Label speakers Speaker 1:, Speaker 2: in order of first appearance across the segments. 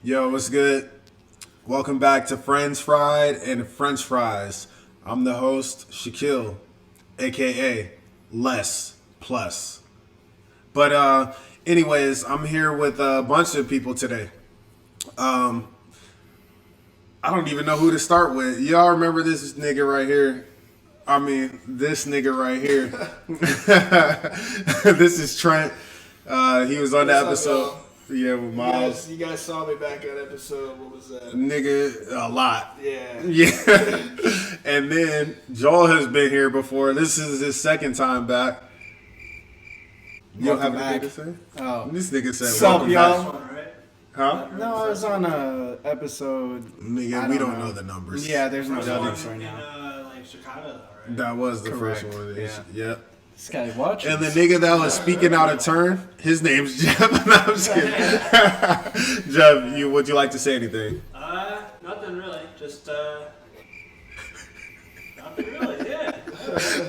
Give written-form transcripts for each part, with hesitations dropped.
Speaker 1: Yo, what's good? Welcome back to Friends Fried and French Fries. I'm the host, Shaquille, aka Less Plus. But anyways, I'm here with a bunch of people today. I don't even know who to start with. Y'all remember this nigga right here? This nigga right here. This is Trent. He was on the episode. Yeah, with Miles.
Speaker 2: You guys saw me back at episode, what was that?
Speaker 1: Nigga, a lot.
Speaker 2: Yeah.
Speaker 1: Yeah. And then Joel has been here before. This is his second time back. You don't have anything to say?
Speaker 2: Oh.
Speaker 1: This nigga said,
Speaker 2: Sup,
Speaker 1: welcome
Speaker 2: y'all?
Speaker 1: back. Huh?
Speaker 2: No, I was on a episode.
Speaker 1: Nigga, we don't know the numbers.
Speaker 2: Yeah, there's no
Speaker 3: First
Speaker 2: numbers
Speaker 3: one
Speaker 2: right now.
Speaker 3: in like Chicago, though, right?
Speaker 1: That was the
Speaker 2: Correct.
Speaker 1: first one.
Speaker 2: Yeah.
Speaker 1: Yep.
Speaker 2: This guy watching.
Speaker 1: And the nigga that was speaking out of turn, his name's Jeff. No, I'm just kidding. Jeff, would you like to say anything?
Speaker 3: Nothing really. Just nothing really. Yeah.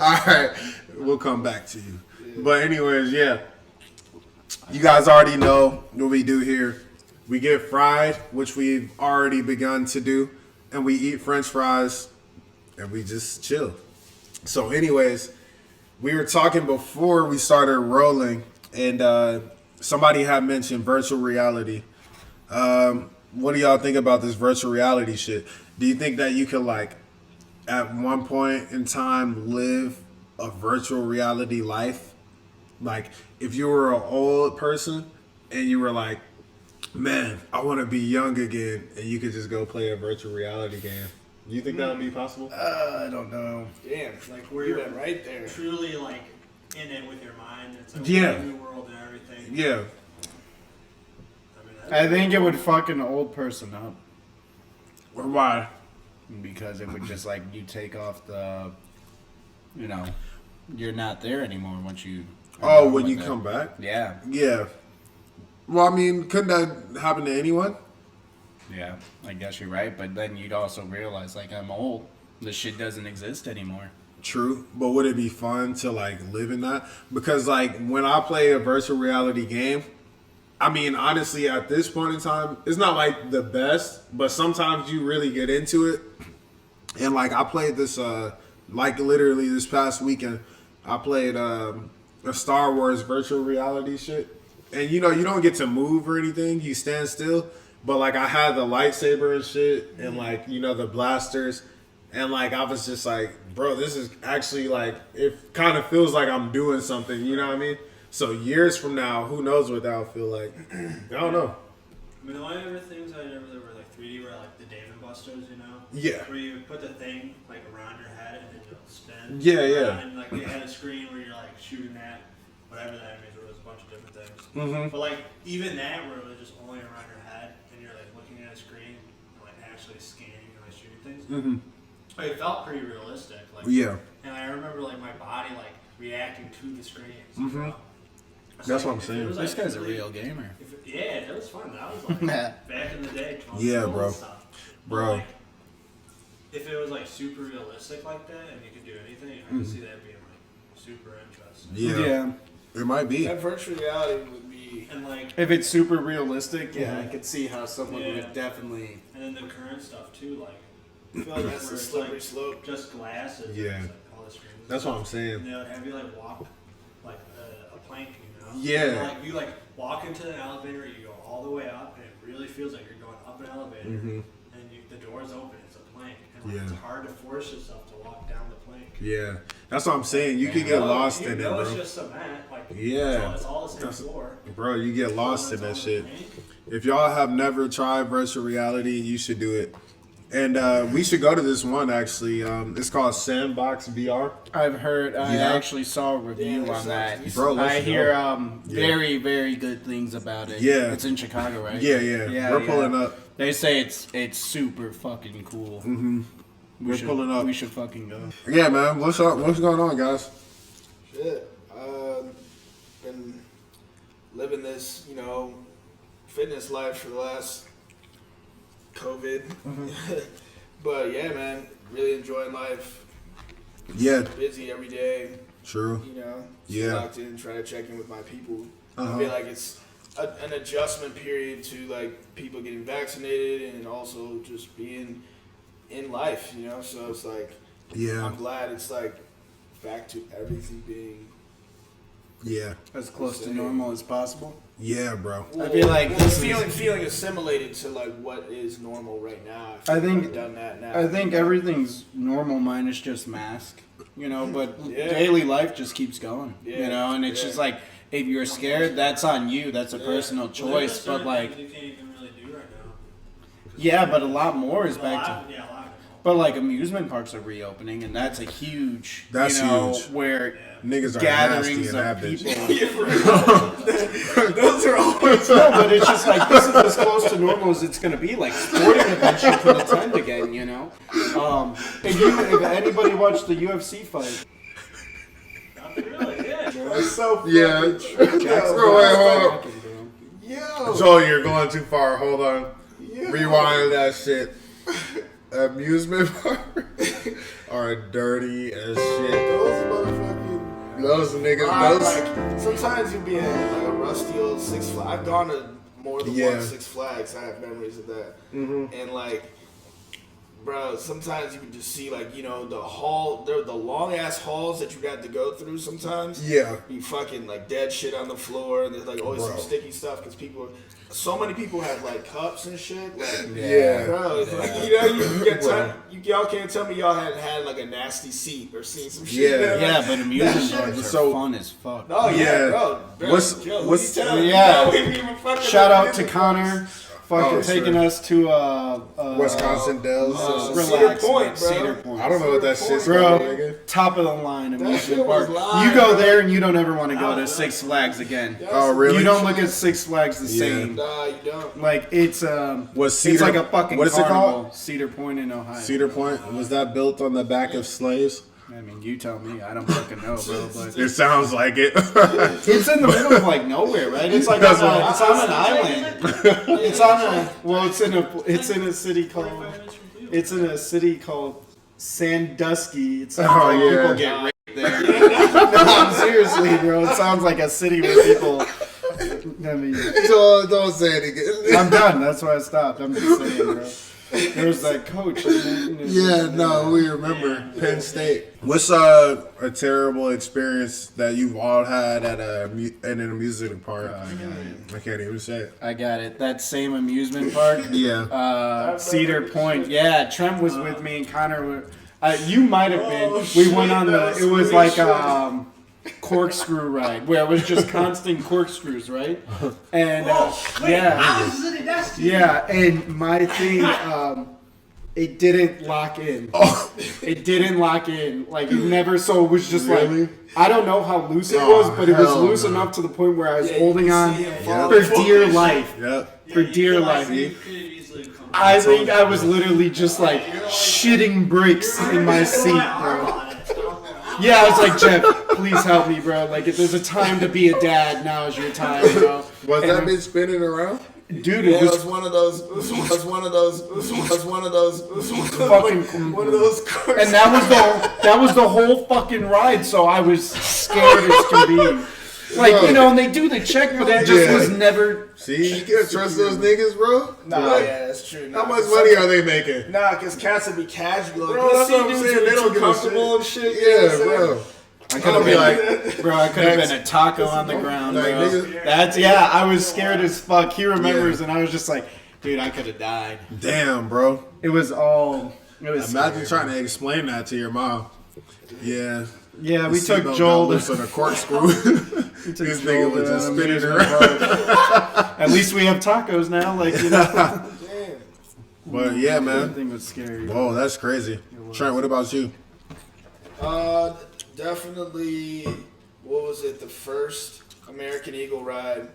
Speaker 1: All right, we'll come back to you. But anyways, yeah, you guys already know what we do here. We get fried, which we've already begun to do, and we eat French fries, and we just chill. So, anyways, we were talking before we started rolling, and somebody had mentioned virtual reality. What do y'all think about this virtual reality shit? Do you think that you could, like, at one point in time, live a virtual reality life? Like, if you were an old person and you were like, man, I want to be young again, and you could just go play a virtual reality game. Do you think that would be possible?
Speaker 2: I don't know.
Speaker 3: Damn, like where
Speaker 2: You
Speaker 3: you're
Speaker 2: went right there.
Speaker 3: truly like in it with your mind. It's like
Speaker 1: Yeah.
Speaker 3: a new world and everything.
Speaker 1: Yeah.
Speaker 3: I mean,
Speaker 2: I think it would fuck an old person up
Speaker 1: Why?
Speaker 2: because it would just like you take off the, you're not there anymore once you.
Speaker 1: Oh, when you come back?
Speaker 2: Yeah.
Speaker 1: Yeah. Well, I mean, couldn't that happen to anyone?
Speaker 2: Yeah, I guess you're right, but then you'd also realize, like, I'm old. This shit doesn't exist anymore.
Speaker 1: True, but would it be fun to like live in that? Because like when I play a virtual reality game, I mean honestly at this point in time, it's not like the best, but sometimes you really get into it. And like I played this like literally this past weekend, I played a Star Wars virtual reality shit. And you don't get to move or anything, you stand still. But like I had the lightsaber and shit and like the blasters. And, like, I was just like, bro, this is actually, like, it kind of feels like I'm doing something, you know what I mean? So, years from now, who knows what that'll feel like? I don't know.
Speaker 3: I mean, the only other things I ever that were like 3D were like the Dave and Buster's,
Speaker 1: Yeah.
Speaker 3: Where you would put the thing like around your head and then you'll spin.
Speaker 1: Yeah, yeah.
Speaker 3: around, and like they had a screen where you're like shooting at whatever that means, where it was a bunch of different things.
Speaker 1: Mm-hmm.
Speaker 3: But like even that, where it was just only around your head and you're like looking at a screen and like actually scanning and like shooting things.
Speaker 1: Mm-hmm.
Speaker 3: It felt pretty realistic. Like,
Speaker 1: Yeah.
Speaker 3: And I remember like my body like reacting to the screens.
Speaker 1: Mm-hmm.
Speaker 3: So,
Speaker 1: That's what I'm
Speaker 3: if it
Speaker 1: saying.
Speaker 3: was,
Speaker 2: This
Speaker 3: like,
Speaker 2: guy's a
Speaker 3: really-
Speaker 2: real gamer.
Speaker 3: Yeah, it was fun. That was like back in the day. 12
Speaker 1: Yeah,
Speaker 3: years old
Speaker 1: bro.
Speaker 3: and stuff. But,
Speaker 1: Bro.
Speaker 3: like, if it was like super realistic like that and you could do anything, I could see that being like super interesting.
Speaker 1: Yeah. It might be.
Speaker 2: That virtual reality would be.
Speaker 3: And like,
Speaker 2: If it's super realistic, yeah, I could see how someone
Speaker 3: Yeah.
Speaker 2: would definitely.
Speaker 3: and then the current stuff too, like.
Speaker 2: I feel like that's
Speaker 3: where
Speaker 2: the
Speaker 3: it's,
Speaker 2: slippery
Speaker 3: like,
Speaker 2: slope.
Speaker 3: Just glasses.
Speaker 1: Yeah.
Speaker 3: And, like, all the screens. and
Speaker 1: That's what
Speaker 3: stuff.
Speaker 1: I'm saying.
Speaker 3: And they would have you like walk like a plank,
Speaker 1: Yeah.
Speaker 3: And, like you like walk into an elevator, you go all the way up, and it really feels like you're going up an elevator,
Speaker 1: Mm-hmm.
Speaker 3: and the door's open. It's a plank, and like,
Speaker 1: Yeah.
Speaker 3: it's hard to force yourself to walk down the plank.
Speaker 1: Yeah. That's what I'm saying. You could get lost in it,
Speaker 3: It's
Speaker 1: bro.
Speaker 3: just cement, like
Speaker 1: Yeah.
Speaker 3: it's all the same
Speaker 1: That's-
Speaker 3: floor.
Speaker 1: Bro, you get lost in
Speaker 3: So
Speaker 1: that
Speaker 3: it's
Speaker 1: shit.
Speaker 3: all the plank.
Speaker 1: If y'all have never tried virtual reality, you should do it. And we should go to this one, actually. It's called Sandbox VR.
Speaker 2: I've heard. I
Speaker 1: Yeah.
Speaker 2: actually saw a review
Speaker 4: Yeah,
Speaker 2: on that.
Speaker 1: Bro, let's
Speaker 2: I
Speaker 1: go.
Speaker 2: hear very, very good things about it.
Speaker 1: Yeah.
Speaker 2: It's in Chicago, right?
Speaker 1: Yeah. We're pulling up.
Speaker 2: They say it's super fucking cool.
Speaker 1: Mm-hmm. We're pulling up.
Speaker 2: We should fucking go.
Speaker 1: Yeah, man. What's up? What's going on, guys?
Speaker 4: Shit. Been living this, fitness life for the last COVID. But yeah, man, really enjoying life.
Speaker 1: Yeah,
Speaker 4: Busy every day,
Speaker 1: true.
Speaker 4: Just
Speaker 1: Yeah.
Speaker 4: locked in, trying to check in with my people.
Speaker 1: Uh-huh.
Speaker 4: I feel like it's an adjustment period to like people getting vaccinated and also just being in life, you know. So it's like,
Speaker 1: Yeah.
Speaker 4: I'm glad it's like back to everything being.
Speaker 1: Yeah.
Speaker 2: As close to normal as possible.
Speaker 1: Yeah, bro.
Speaker 2: I feel like this
Speaker 4: feeling assimilated to like what is normal right now.
Speaker 2: I think
Speaker 4: we've done that now.
Speaker 2: I think everything's normal minus just mask, you know, but
Speaker 4: Yeah.
Speaker 2: daily life just keeps going,
Speaker 4: Yeah.
Speaker 2: you know, and it's just like, if you're scared, that's on you. That's a personal choice, but like,
Speaker 3: you can't even really do right now.
Speaker 2: yeah, but a lot more is back to.
Speaker 3: A lot of them.
Speaker 2: But like amusement parks are reopening, and that's a huge,
Speaker 1: That's
Speaker 2: you know,
Speaker 1: huge.
Speaker 2: where
Speaker 1: Niggas are nasty
Speaker 2: gatherings
Speaker 1: in
Speaker 2: of
Speaker 1: that
Speaker 2: people.
Speaker 1: bitch.
Speaker 4: Those are always
Speaker 2: No, but it's just like, this is as close to normal as it's going to be. Like sporting events you can attend again, you know. If anybody watched the UFC fight,
Speaker 3: Not really, yeah.
Speaker 4: That's so
Speaker 1: Yeah. Bro, wait, hold on.
Speaker 4: Yo.
Speaker 1: Joel, you're going too far. Hold on.
Speaker 4: Yo.
Speaker 1: Rewind that shit. Amusement parks are dirty as shit.
Speaker 4: Those motherfucking.
Speaker 1: Those niggas,
Speaker 4: Like, sometimes you'll be at like a rusty old Six Flags. I've gone to more than one Six Flags. I have memories of that.
Speaker 1: Mm-hmm.
Speaker 4: And like, bro, sometimes you can just see like, you know, the long ass halls that you got to go through. Sometimes,
Speaker 1: Yeah.
Speaker 4: you fucking like dead shit on the floor, and there's like always some sticky stuff because so many people have like cups and shit. Like,
Speaker 1: Yeah.
Speaker 4: bro, it's like, you know, you get y'all can't tell me y'all hadn't had like a nasty seat or seen some shit.
Speaker 1: Yeah.
Speaker 4: there.
Speaker 2: yeah, but amusement parks are
Speaker 1: So-
Speaker 2: fun as fuck.
Speaker 4: Oh yeah,
Speaker 1: Yeah.
Speaker 4: bro.
Speaker 1: What's-
Speaker 4: Joe,
Speaker 1: what's-
Speaker 4: you tell me?
Speaker 2: yeah.
Speaker 4: You know, we even fucking
Speaker 2: Shout
Speaker 4: like
Speaker 2: out to
Speaker 4: amusement
Speaker 2: Connor, fucking
Speaker 1: Oh,
Speaker 2: taking
Speaker 1: sure.
Speaker 2: us to
Speaker 1: Wisconsin Dells.
Speaker 2: relax,
Speaker 4: Cedar
Speaker 2: man,
Speaker 4: Point, bro.
Speaker 2: Cedar Point.
Speaker 1: I don't know what that shit's
Speaker 2: Bro,
Speaker 1: called, nigga.
Speaker 2: top of the line
Speaker 4: shit
Speaker 2: amusement
Speaker 4: was
Speaker 2: park.
Speaker 4: live,
Speaker 2: You go
Speaker 4: bro.
Speaker 2: there and you don't ever want to go to Six Flags again.
Speaker 1: Oh, really?
Speaker 2: You don't look at Six Flags the
Speaker 1: Yeah.
Speaker 2: same.
Speaker 4: Nah, you don't.
Speaker 2: Like it's
Speaker 1: Was
Speaker 2: it's
Speaker 1: Cedar-
Speaker 2: like a fucking
Speaker 1: what is it
Speaker 2: carnival.
Speaker 1: called?
Speaker 2: Cedar Point in Ohio.
Speaker 1: Cedar Point, was that built on the back of slaves?
Speaker 2: I mean, you tell me. I don't fucking know, bro. But
Speaker 1: It sounds like it.
Speaker 2: it's in the middle of like nowhere, right? It's like
Speaker 1: That's
Speaker 2: on
Speaker 1: what-
Speaker 2: it's on an island. It's on a it's in a city called Sandusky. It sounds like
Speaker 1: yeah.
Speaker 2: people get raped there. No, seriously, bro. It sounds like a city where people. I mean,
Speaker 1: don't say it again.
Speaker 2: I'm done. That's why I stopped. I'm just saying, bro. There's that coach.
Speaker 1: Yeah, no, we remember Penn State. What's a terrible experience that you've all had at an amusement park? I can't even say it.
Speaker 2: I got it. That same amusement park.
Speaker 1: Yeah.
Speaker 2: Cedar Point. Yeah, Trent was with me and Connor were. You might have been. We went on it was like corkscrew ride where it was just constant corkscrews, right? And yeah, and my thing, it didn't lock in.
Speaker 1: Oh.
Speaker 2: It didn't lock in. Like it never. So it was just
Speaker 1: Really?
Speaker 2: like I don't know how loose it
Speaker 1: Oh,
Speaker 2: was, but it was
Speaker 1: hell
Speaker 2: loose
Speaker 1: no.
Speaker 2: enough to the point where I was holding on
Speaker 1: Yep.
Speaker 2: for dear life.
Speaker 1: Yep.
Speaker 2: For dear life.
Speaker 3: You could easily come
Speaker 2: I think I was literally just like shitting bricks in my seat, bro. Yeah, I was like, Jeff, please help me, bro. Like, if there's a time to be a dad, now is your time, bro.
Speaker 1: Was
Speaker 2: And
Speaker 1: that bitch spinning around?
Speaker 2: dude,
Speaker 4: Yeah,
Speaker 2: it
Speaker 4: it
Speaker 2: was
Speaker 4: was one of those. It was one of those.
Speaker 2: fucking
Speaker 4: One of those.
Speaker 2: and that was the whole fucking ride. So I was scared as can be. Like, you know, and they do the check, but it just
Speaker 1: Yeah.
Speaker 2: was never.
Speaker 1: See, you can't trust those niggas, bro.
Speaker 4: Nah, yeah, that's true.
Speaker 1: How much money are they making?
Speaker 4: Nah, because cats would be casual.
Speaker 1: Bro, that's what I'm saying. They don't give a
Speaker 4: comfortable
Speaker 1: shit.
Speaker 4: and shit. You know what
Speaker 1: Yeah,
Speaker 4: I'm saying?
Speaker 1: bro.
Speaker 2: I could
Speaker 1: I'll
Speaker 2: have
Speaker 1: be
Speaker 2: been
Speaker 1: like,
Speaker 2: bro, I could have been a taco on the ground,
Speaker 1: like,
Speaker 2: bro.
Speaker 1: niggas-
Speaker 2: That's I was scared as fuck. He remembers, and I was just like, dude, I could have died.
Speaker 1: damn, bro.
Speaker 2: It was
Speaker 1: Imagine trying to explain that to your mom. Yeah.
Speaker 2: Yeah, we
Speaker 1: The
Speaker 2: took
Speaker 1: seatbelt
Speaker 2: Joel
Speaker 1: got loose on a corkscrew. This nigga was just spinning around.
Speaker 2: At least we have tacos now, like, you know.
Speaker 4: Damn.
Speaker 1: But yeah, man.
Speaker 2: Everything was scary.
Speaker 1: Whoa, that's crazy. Trent, what about you?
Speaker 4: Definitely. What was it? The first American Eagle ride.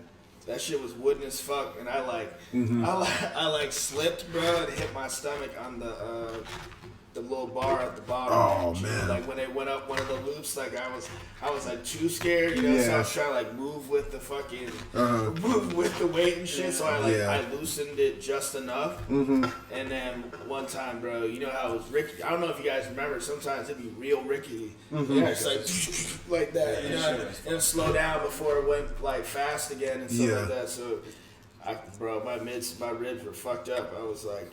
Speaker 4: That shit was wooden as fuck, and I slipped, bro, and hit my stomach on the the little bar at the bottom.
Speaker 1: Oh, man.
Speaker 4: Like when it went up one of the loops, like I was like too scared, you know. So I was trying to like move with the fucking move with the weight and shit. So I loosened it just enough. And then one time, bro, you know how it was rickety. I don't know if you guys remember. Sometimes it'd be real rickety. Yeah, it's like that, you know, and slow down before it went like fast again and stuff like that. So. Bro, my ribs were fucked up. I was like,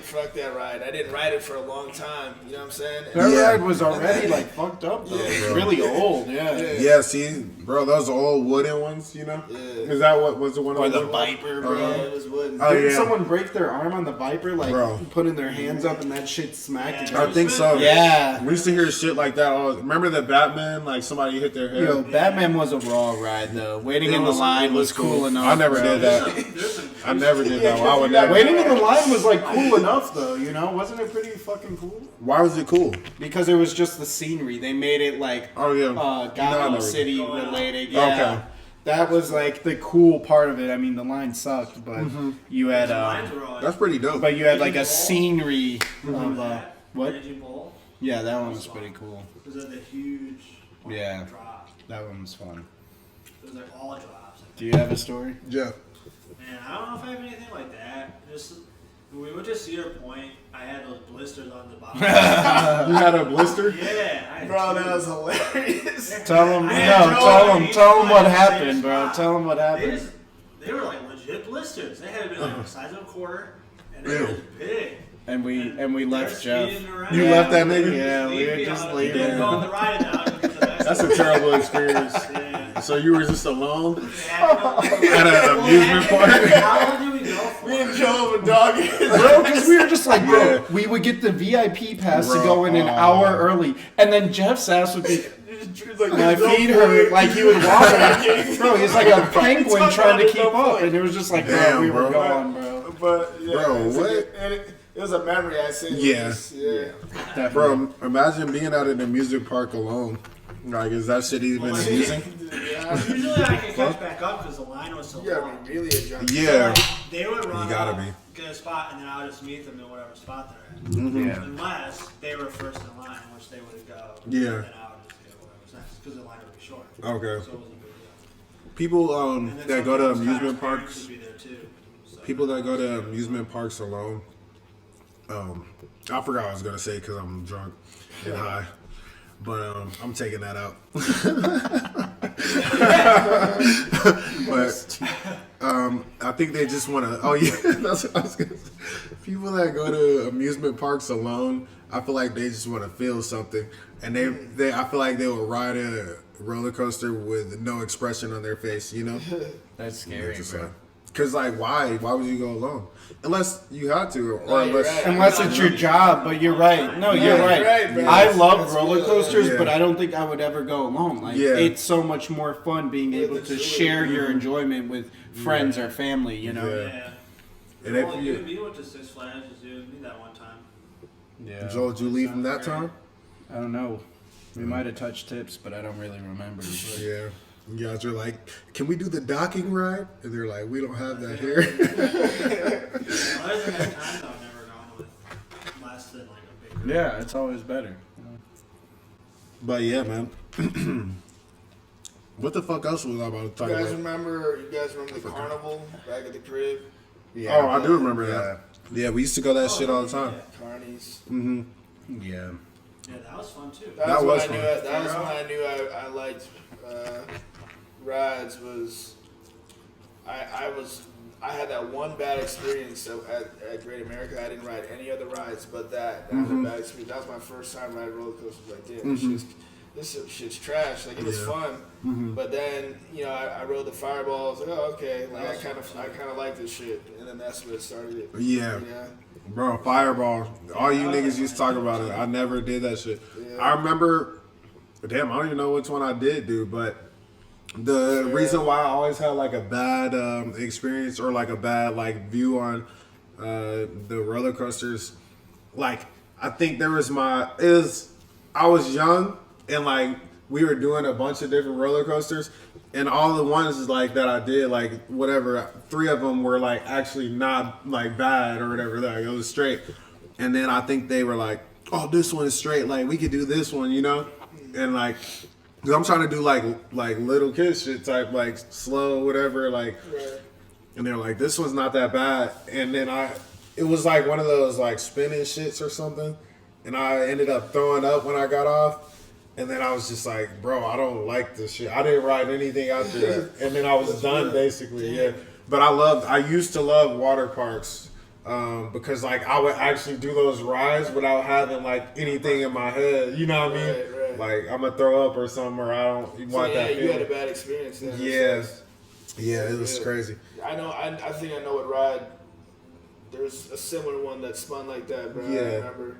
Speaker 4: fuck that ride. I didn't ride it for a long time. You know what I'm saying?
Speaker 2: That ride was already like fucked up though. It's really old.
Speaker 1: Yeah, see, bro, those old wooden ones, you know? Is that what was the one?
Speaker 2: Or the Viper, bro.
Speaker 4: Yeah, it was wooden.
Speaker 2: Didn't someone break their arm on the Viper, like putting their hands up and that shit smacked against
Speaker 1: I think so.
Speaker 2: Yeah.
Speaker 1: We used to hear shit like that. Remember the Batman? Like somebody hit their head.
Speaker 2: Yo, Batman was a raw ride though. Waiting in the line was cool enough.
Speaker 1: I never did that. I never did that. I would never.
Speaker 2: Waiting in the line was like cool enough though, you know? Wasn't it pretty fucking cool?
Speaker 1: Why was it cool?
Speaker 2: Because it was just the scenery. They made it like Gotham City related. Yeah. Okay. That was like the cool part of it. I mean, the line sucked, but you had
Speaker 1: that's pretty dope.
Speaker 2: But you had like a scenery of what?
Speaker 3: Bowl.
Speaker 2: Yeah, that one was pretty cool.
Speaker 3: Was that the huge drop?
Speaker 2: That one was fun.
Speaker 3: It was like all drops.
Speaker 2: Do you have a story?
Speaker 1: Yeah.
Speaker 3: Man, I don't know if I have anything like that. Just when we went to Cedar Point, I had those blisters on the bottom.
Speaker 1: You had a blister?
Speaker 3: Yeah,
Speaker 4: bro, that was hilarious.
Speaker 2: Tell them what happened, bro. Tell them what happened.
Speaker 3: They were like legit blisters. They had been like the size of a quarter, and they were big.
Speaker 2: And we left Jeff.
Speaker 1: You left that nigga?
Speaker 2: Yeah, we were just leaving.
Speaker 3: Didn't go on the ride now.
Speaker 1: That's a terrible experience. So you were just alone
Speaker 3: at
Speaker 1: an amusement park?
Speaker 3: How long did we go for?
Speaker 4: Me and Joe were dogging.
Speaker 2: Bro, because we were just like, bro, we would get the VIP pass to go in an hour early, and then Jeff's ass would be. Like, my feet hurt, like he would walk. Bro, he's like a penguin trying to keep up, and it was just like, bro, we were gone, bro.
Speaker 4: But yeah,
Speaker 1: bro, what?
Speaker 4: It was a memory I see.
Speaker 1: Yeah. Bro, imagine being out at an amusement park alone. Like, is that shit even amusing?
Speaker 3: Usually I can catch back up because the line was so long.
Speaker 4: Really a junkie.
Speaker 1: Yeah.
Speaker 3: So, like, they would run
Speaker 1: You gotta be.
Speaker 3: get a spot, and then I would just meet them in whatever spot they're at.
Speaker 2: Yeah.
Speaker 3: Unless they were first in line, which they would go.
Speaker 1: Yeah.
Speaker 3: And then I would just get whatever's next because the line would be short.
Speaker 1: Okay.
Speaker 3: So it wasn't a big deal.
Speaker 1: People
Speaker 3: And then
Speaker 1: that go to
Speaker 3: sometimes
Speaker 1: amusement
Speaker 3: Kyle's parents
Speaker 1: parks,
Speaker 3: would be there too, so
Speaker 1: people that go to amusement parks alone, I forgot what I was gonna say because I'm drunk and high. But I'm taking that out. But I think they just want to. Oh yeah, that's what I was gonna say. People that go to amusement parks alone, I feel like they just want to feel something, and they I feel like they will ride a roller coaster with no expression on their face. You know,
Speaker 2: That's scary, bro.
Speaker 1: Because like, why would you go alone? Unless you had to, or
Speaker 2: Unless it's your job, but you're right. No, you're right. I love roller coasters, but I don't think I would ever go alone. Like, it's so much more fun being able to share your enjoyment with friends or family, you know?
Speaker 3: Yeah.
Speaker 1: And
Speaker 3: Well,
Speaker 1: if
Speaker 3: you and me went to Six Flags with me that one time.
Speaker 2: Yeah.
Speaker 1: Joel, did you leave from that time?
Speaker 2: I don't know. We might have touched tips, but I don't really remember.
Speaker 1: Yeah. You guys are like, can we do the docking ride? And they're like, we don't have that here.
Speaker 3: Other than that time, though, I've never gone with less than like a big group.
Speaker 2: Yeah, it's always better.
Speaker 1: But yeah, man. What the fuck else was I about to talk
Speaker 4: You guys
Speaker 1: about?
Speaker 4: remember the carnival back at the crib?
Speaker 1: Yeah. Oh, I do remember that. Yeah, we used to go that shit all the time.
Speaker 4: Carnies.
Speaker 1: Mm-hmm.
Speaker 2: Yeah.
Speaker 3: Yeah, that was fun too.
Speaker 1: That was fun.
Speaker 4: That was when I knew I liked rides. Was I had that one bad experience at Great America. I didn't ride any other rides but that. That was a bad experience. That was my first time riding roller coasters. Like, damn, this shit's trash. Like, it was fun, but then I rode the fireballs. Like, oh, okay. Like, I kind of like this shit, and then that's what started it.
Speaker 1: Yeah. Bro, fireball. All you niggas used to talk about it. I never did that shit. Yeah. I remember, damn, I don't even know which one I did do, but the reason why I always had like a bad experience or like a bad like view on the roller coasters, like I think there was I was young and like we were doing a bunch of different roller coasters. And all the ones like that I did, like whatever, 3 of them were like actually not like bad or whatever. Like it was straight. And then I think they were like, oh, this one is straight. Like, we could do this one, you know? And like, cause I'm trying to do like little kid shit type, like slow, whatever. Like, and they're like, this one's not that bad. And then it was like one of those like spinning shits or something. And I ended up throwing up when I got off. And then I was just like, bro, I don't like this shit. I didn't ride anything after that. And then I was done basically, yeah. But I used to love water parks because like I would actually do those rides without having like anything in my head. You know what I mean?
Speaker 4: Right.
Speaker 1: Like I'm gonna throw up or something, or I don't want that feeling.
Speaker 4: You had a bad experience then.
Speaker 1: Yeah, it was crazy.
Speaker 4: I know. I think I know what ride. There's a similar one that spun like that, bro.
Speaker 1: Yeah.
Speaker 4: I remember.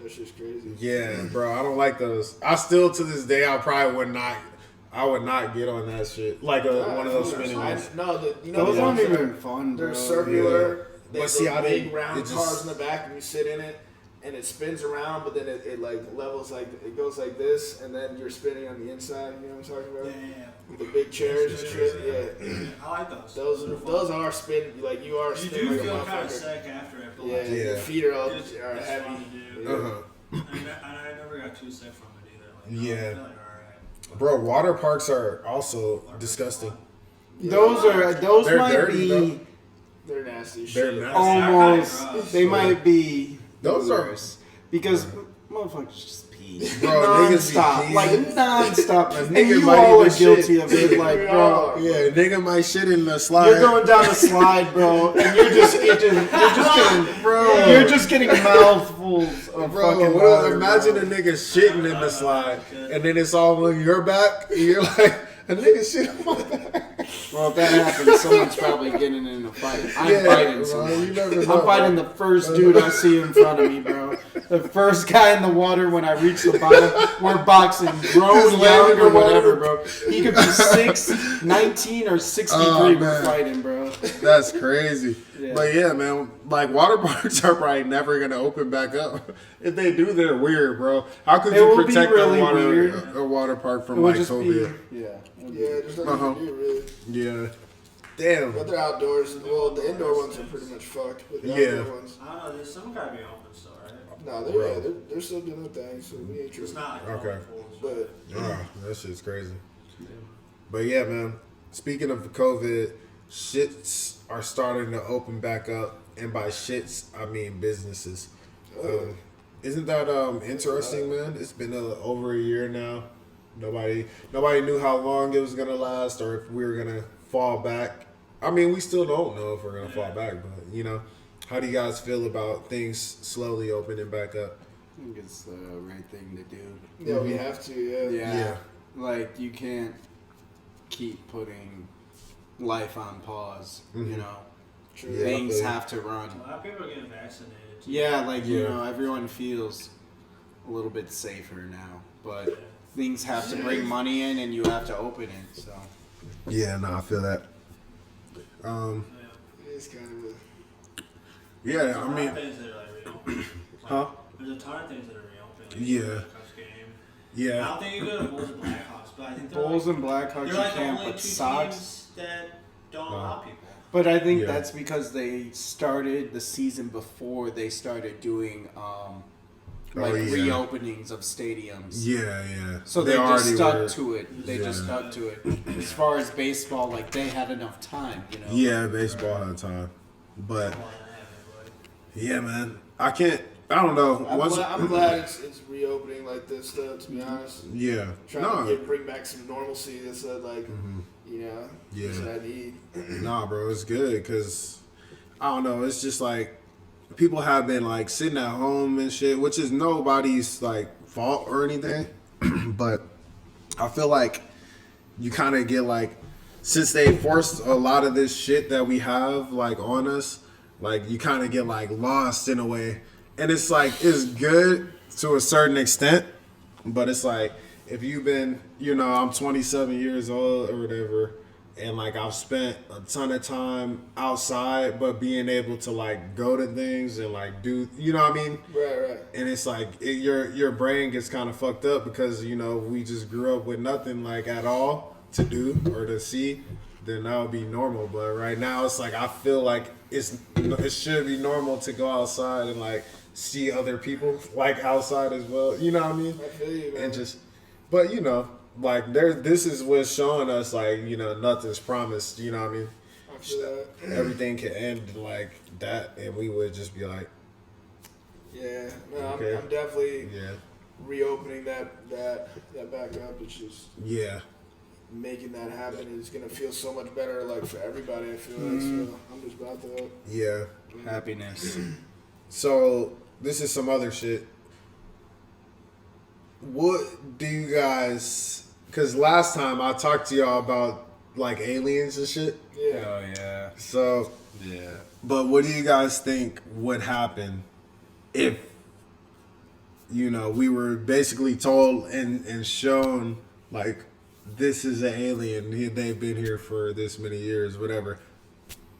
Speaker 4: That shit's crazy.
Speaker 1: Yeah, bro, I don't like those. I still to this day I probably would not. I would not get on that shit. Like one of those spinning ones.
Speaker 2: Those aren't even fun, bro.
Speaker 4: They're circular. They
Speaker 1: But see,
Speaker 4: have
Speaker 1: I
Speaker 4: big
Speaker 1: didn't-
Speaker 4: round
Speaker 1: it just-
Speaker 4: cars in the back, and you sit in it, and it spins around, but then it like levels like it goes like this, and then you're spinning on the inside. You know what I'm talking about?
Speaker 3: Yeah.
Speaker 4: With the big chairs and shit. Yeah.
Speaker 3: I like those.
Speaker 4: Those are spin like you are
Speaker 3: You
Speaker 4: spinning
Speaker 3: do
Speaker 4: like a
Speaker 3: feel kind of
Speaker 4: motherfucker.
Speaker 3: sick after it, but
Speaker 4: Yeah,
Speaker 3: like,
Speaker 4: your feet are all
Speaker 3: it's
Speaker 4: are
Speaker 3: fun
Speaker 4: heavy.
Speaker 3: to do.
Speaker 4: Yeah.
Speaker 3: And I never got too sick from it either. Like,
Speaker 1: Yeah.
Speaker 3: I feel like, alright.
Speaker 1: Bro, water parks are also disgusting.
Speaker 2: Those
Speaker 1: They're
Speaker 2: might
Speaker 1: dirty,
Speaker 2: be
Speaker 1: though.
Speaker 4: They're nasty as
Speaker 1: They're
Speaker 4: shit.
Speaker 1: nasty.
Speaker 2: almost.
Speaker 3: Gross.
Speaker 2: They might be.
Speaker 1: Those are-
Speaker 2: worse. Because motherfuckers just pee.
Speaker 1: Bro, niggas be
Speaker 2: non-stop,
Speaker 1: peeing.
Speaker 2: like non-stop.
Speaker 1: A
Speaker 2: And
Speaker 1: nigga
Speaker 2: you
Speaker 1: might
Speaker 2: all are
Speaker 1: even
Speaker 2: guilty
Speaker 1: shit.
Speaker 2: of it, like, bro.
Speaker 1: Yeah, nigga might shit in the slide.
Speaker 2: You're going down the slide, bro, and you're just getting,
Speaker 1: Bro.
Speaker 2: you're just getting mouthfuls of fucking water.
Speaker 1: Imagine
Speaker 2: bro.
Speaker 1: a nigga shitting in the slide, and then it's all on your back, and you're like, a nigga shit on my back.
Speaker 2: Well, if that happens, someone's probably getting in a fight. I'm fighting
Speaker 1: bro,
Speaker 2: someone.
Speaker 1: you never
Speaker 2: I'm
Speaker 1: know,
Speaker 2: fighting the first dude I see in front of me, bro. The first guy in the water when I reach the bottom. We're boxing, grown,
Speaker 1: Just
Speaker 2: young,
Speaker 1: landing
Speaker 2: or
Speaker 1: in the water.
Speaker 2: whatever, bro. He could be 6, 19, or 63.
Speaker 1: Oh,
Speaker 2: We're
Speaker 1: man.
Speaker 2: fighting, bro.
Speaker 1: That's crazy.
Speaker 2: Yeah.
Speaker 1: But yeah, man, like water parks are probably never gonna open back up. If they do, they're weird, bro. How could
Speaker 2: It
Speaker 1: you
Speaker 2: will be
Speaker 1: protect
Speaker 2: really
Speaker 1: a water park
Speaker 2: It
Speaker 1: from
Speaker 2: would
Speaker 1: like
Speaker 2: just
Speaker 1: COVID?
Speaker 2: be, yeah.
Speaker 4: Yeah, there's nothing
Speaker 1: Uh-huh.
Speaker 4: to do really.
Speaker 1: Yeah. Damn.
Speaker 4: But they're outdoors. Well, the indoor ones are pretty much fucked. But the
Speaker 1: Yeah.
Speaker 4: outdoor ones,
Speaker 3: I don't know. There's some gotta be open still, right?
Speaker 4: no, they're still doing their thing. So we ain't
Speaker 3: It's
Speaker 4: tripping.
Speaker 3: not like
Speaker 1: Okay.
Speaker 3: pools.
Speaker 4: But
Speaker 1: Oh, that shit's crazy. But yeah, man. Speaking of COVID, shits are starting to open back up, and by shits I mean businesses. Isn't that interesting, man? It's been over a year now. Nobody knew how long it was gonna last, or if we were gonna fall back. I mean, we still don't know if we're gonna fall back, but you know, how do you guys feel about things slowly opening back up?
Speaker 2: I think it's the right thing to do.
Speaker 4: yeah, we have to. Yeah.
Speaker 2: Yeah. Like, you can't keep putting life on pause, you know?
Speaker 4: True.
Speaker 1: Yeah.
Speaker 2: Things have to run.
Speaker 3: A lot of people are getting vaccinated too.
Speaker 2: Yeah, like, you
Speaker 1: Yeah.
Speaker 2: know, everyone feels a little bit safer now. But things have to bring money in, and you have to open it, so.
Speaker 1: Yeah, no, I feel that.
Speaker 4: It's kind of a.
Speaker 1: Yeah,
Speaker 3: There's a
Speaker 1: I
Speaker 3: lot
Speaker 1: mean,
Speaker 3: of things that are like reopening. Like,
Speaker 1: huh?
Speaker 3: There's a ton of things that are reopening. Like
Speaker 1: Yeah.
Speaker 3: The World Cup game. I
Speaker 1: Yeah,
Speaker 3: don't think you go to Bulls and Blackhawks, but I think they're
Speaker 2: Bulls
Speaker 3: like,
Speaker 2: and Blackhawks
Speaker 3: they're
Speaker 2: you
Speaker 3: like the
Speaker 2: can't,
Speaker 3: only
Speaker 2: but
Speaker 3: two
Speaker 2: Sox.
Speaker 3: teams that don't allow people.
Speaker 2: But I think
Speaker 1: Yeah.
Speaker 2: that's because they started the season before they started doing like
Speaker 1: yeah.
Speaker 2: reopenings of stadiums.
Speaker 1: yeah, yeah.
Speaker 2: So they just
Speaker 1: already
Speaker 2: stuck
Speaker 1: were-
Speaker 2: to it. They just
Speaker 1: Yeah.
Speaker 2: stuck to it. As far as baseball, like they had enough time, you know.
Speaker 1: Yeah, baseball had time, but
Speaker 3: More than half,
Speaker 1: yeah, man, I can't. I don't know.
Speaker 4: I'm glad it's reopening like this, though. To be honest,
Speaker 1: Yeah,
Speaker 4: trying
Speaker 1: no,
Speaker 4: to bring back some normalcy. That's like, you know,
Speaker 1: Yeah.
Speaker 4: that's what I need.
Speaker 1: nah, bro, it's good because I don't know. It's just like people have been like sitting at home and shit, which is nobody's like fault or anything, but I feel like you kind of get like, since they forced a lot of this shit that we have like on us, like you kind of get like lost in a way, and it's like it's good to a certain extent, but it's like if you've been, you know, I'm 27 years old or whatever, and like I've spent a ton of time outside, but being able to like go to things and like do, you know what I mean?
Speaker 4: Right.
Speaker 1: And it's like your brain gets kind of fucked up because, you know, we just grew up with nothing like at all to do or to see. Then that would be normal. But right now it's like I feel like it should be normal to go outside and like see other people like outside as well. You know what I mean?
Speaker 4: I feel you, man.
Speaker 1: And just, but you know, like this is what's showing us like, you know, nothing's promised. You know what I mean?
Speaker 4: I feel that.
Speaker 1: Everything can end like that, and we would just be like,
Speaker 4: Yeah, no,
Speaker 1: Okay.
Speaker 4: I'm definitely
Speaker 1: yeah,
Speaker 4: reopening that back up. It's just
Speaker 1: yeah,
Speaker 4: making that happen. It's gonna feel so much better, like for everybody. I feel like so. I'm just about to.
Speaker 1: yeah.
Speaker 2: Happiness.
Speaker 1: So this is some other shit. What do you guys? Because last time I talked to y'all about like aliens and shit.
Speaker 4: Yeah.
Speaker 2: Oh yeah.
Speaker 1: So,
Speaker 2: Yeah.
Speaker 1: but what do you guys think would happen if, you know, we were basically told and shown like this is an alien. They've been here for this many years, whatever.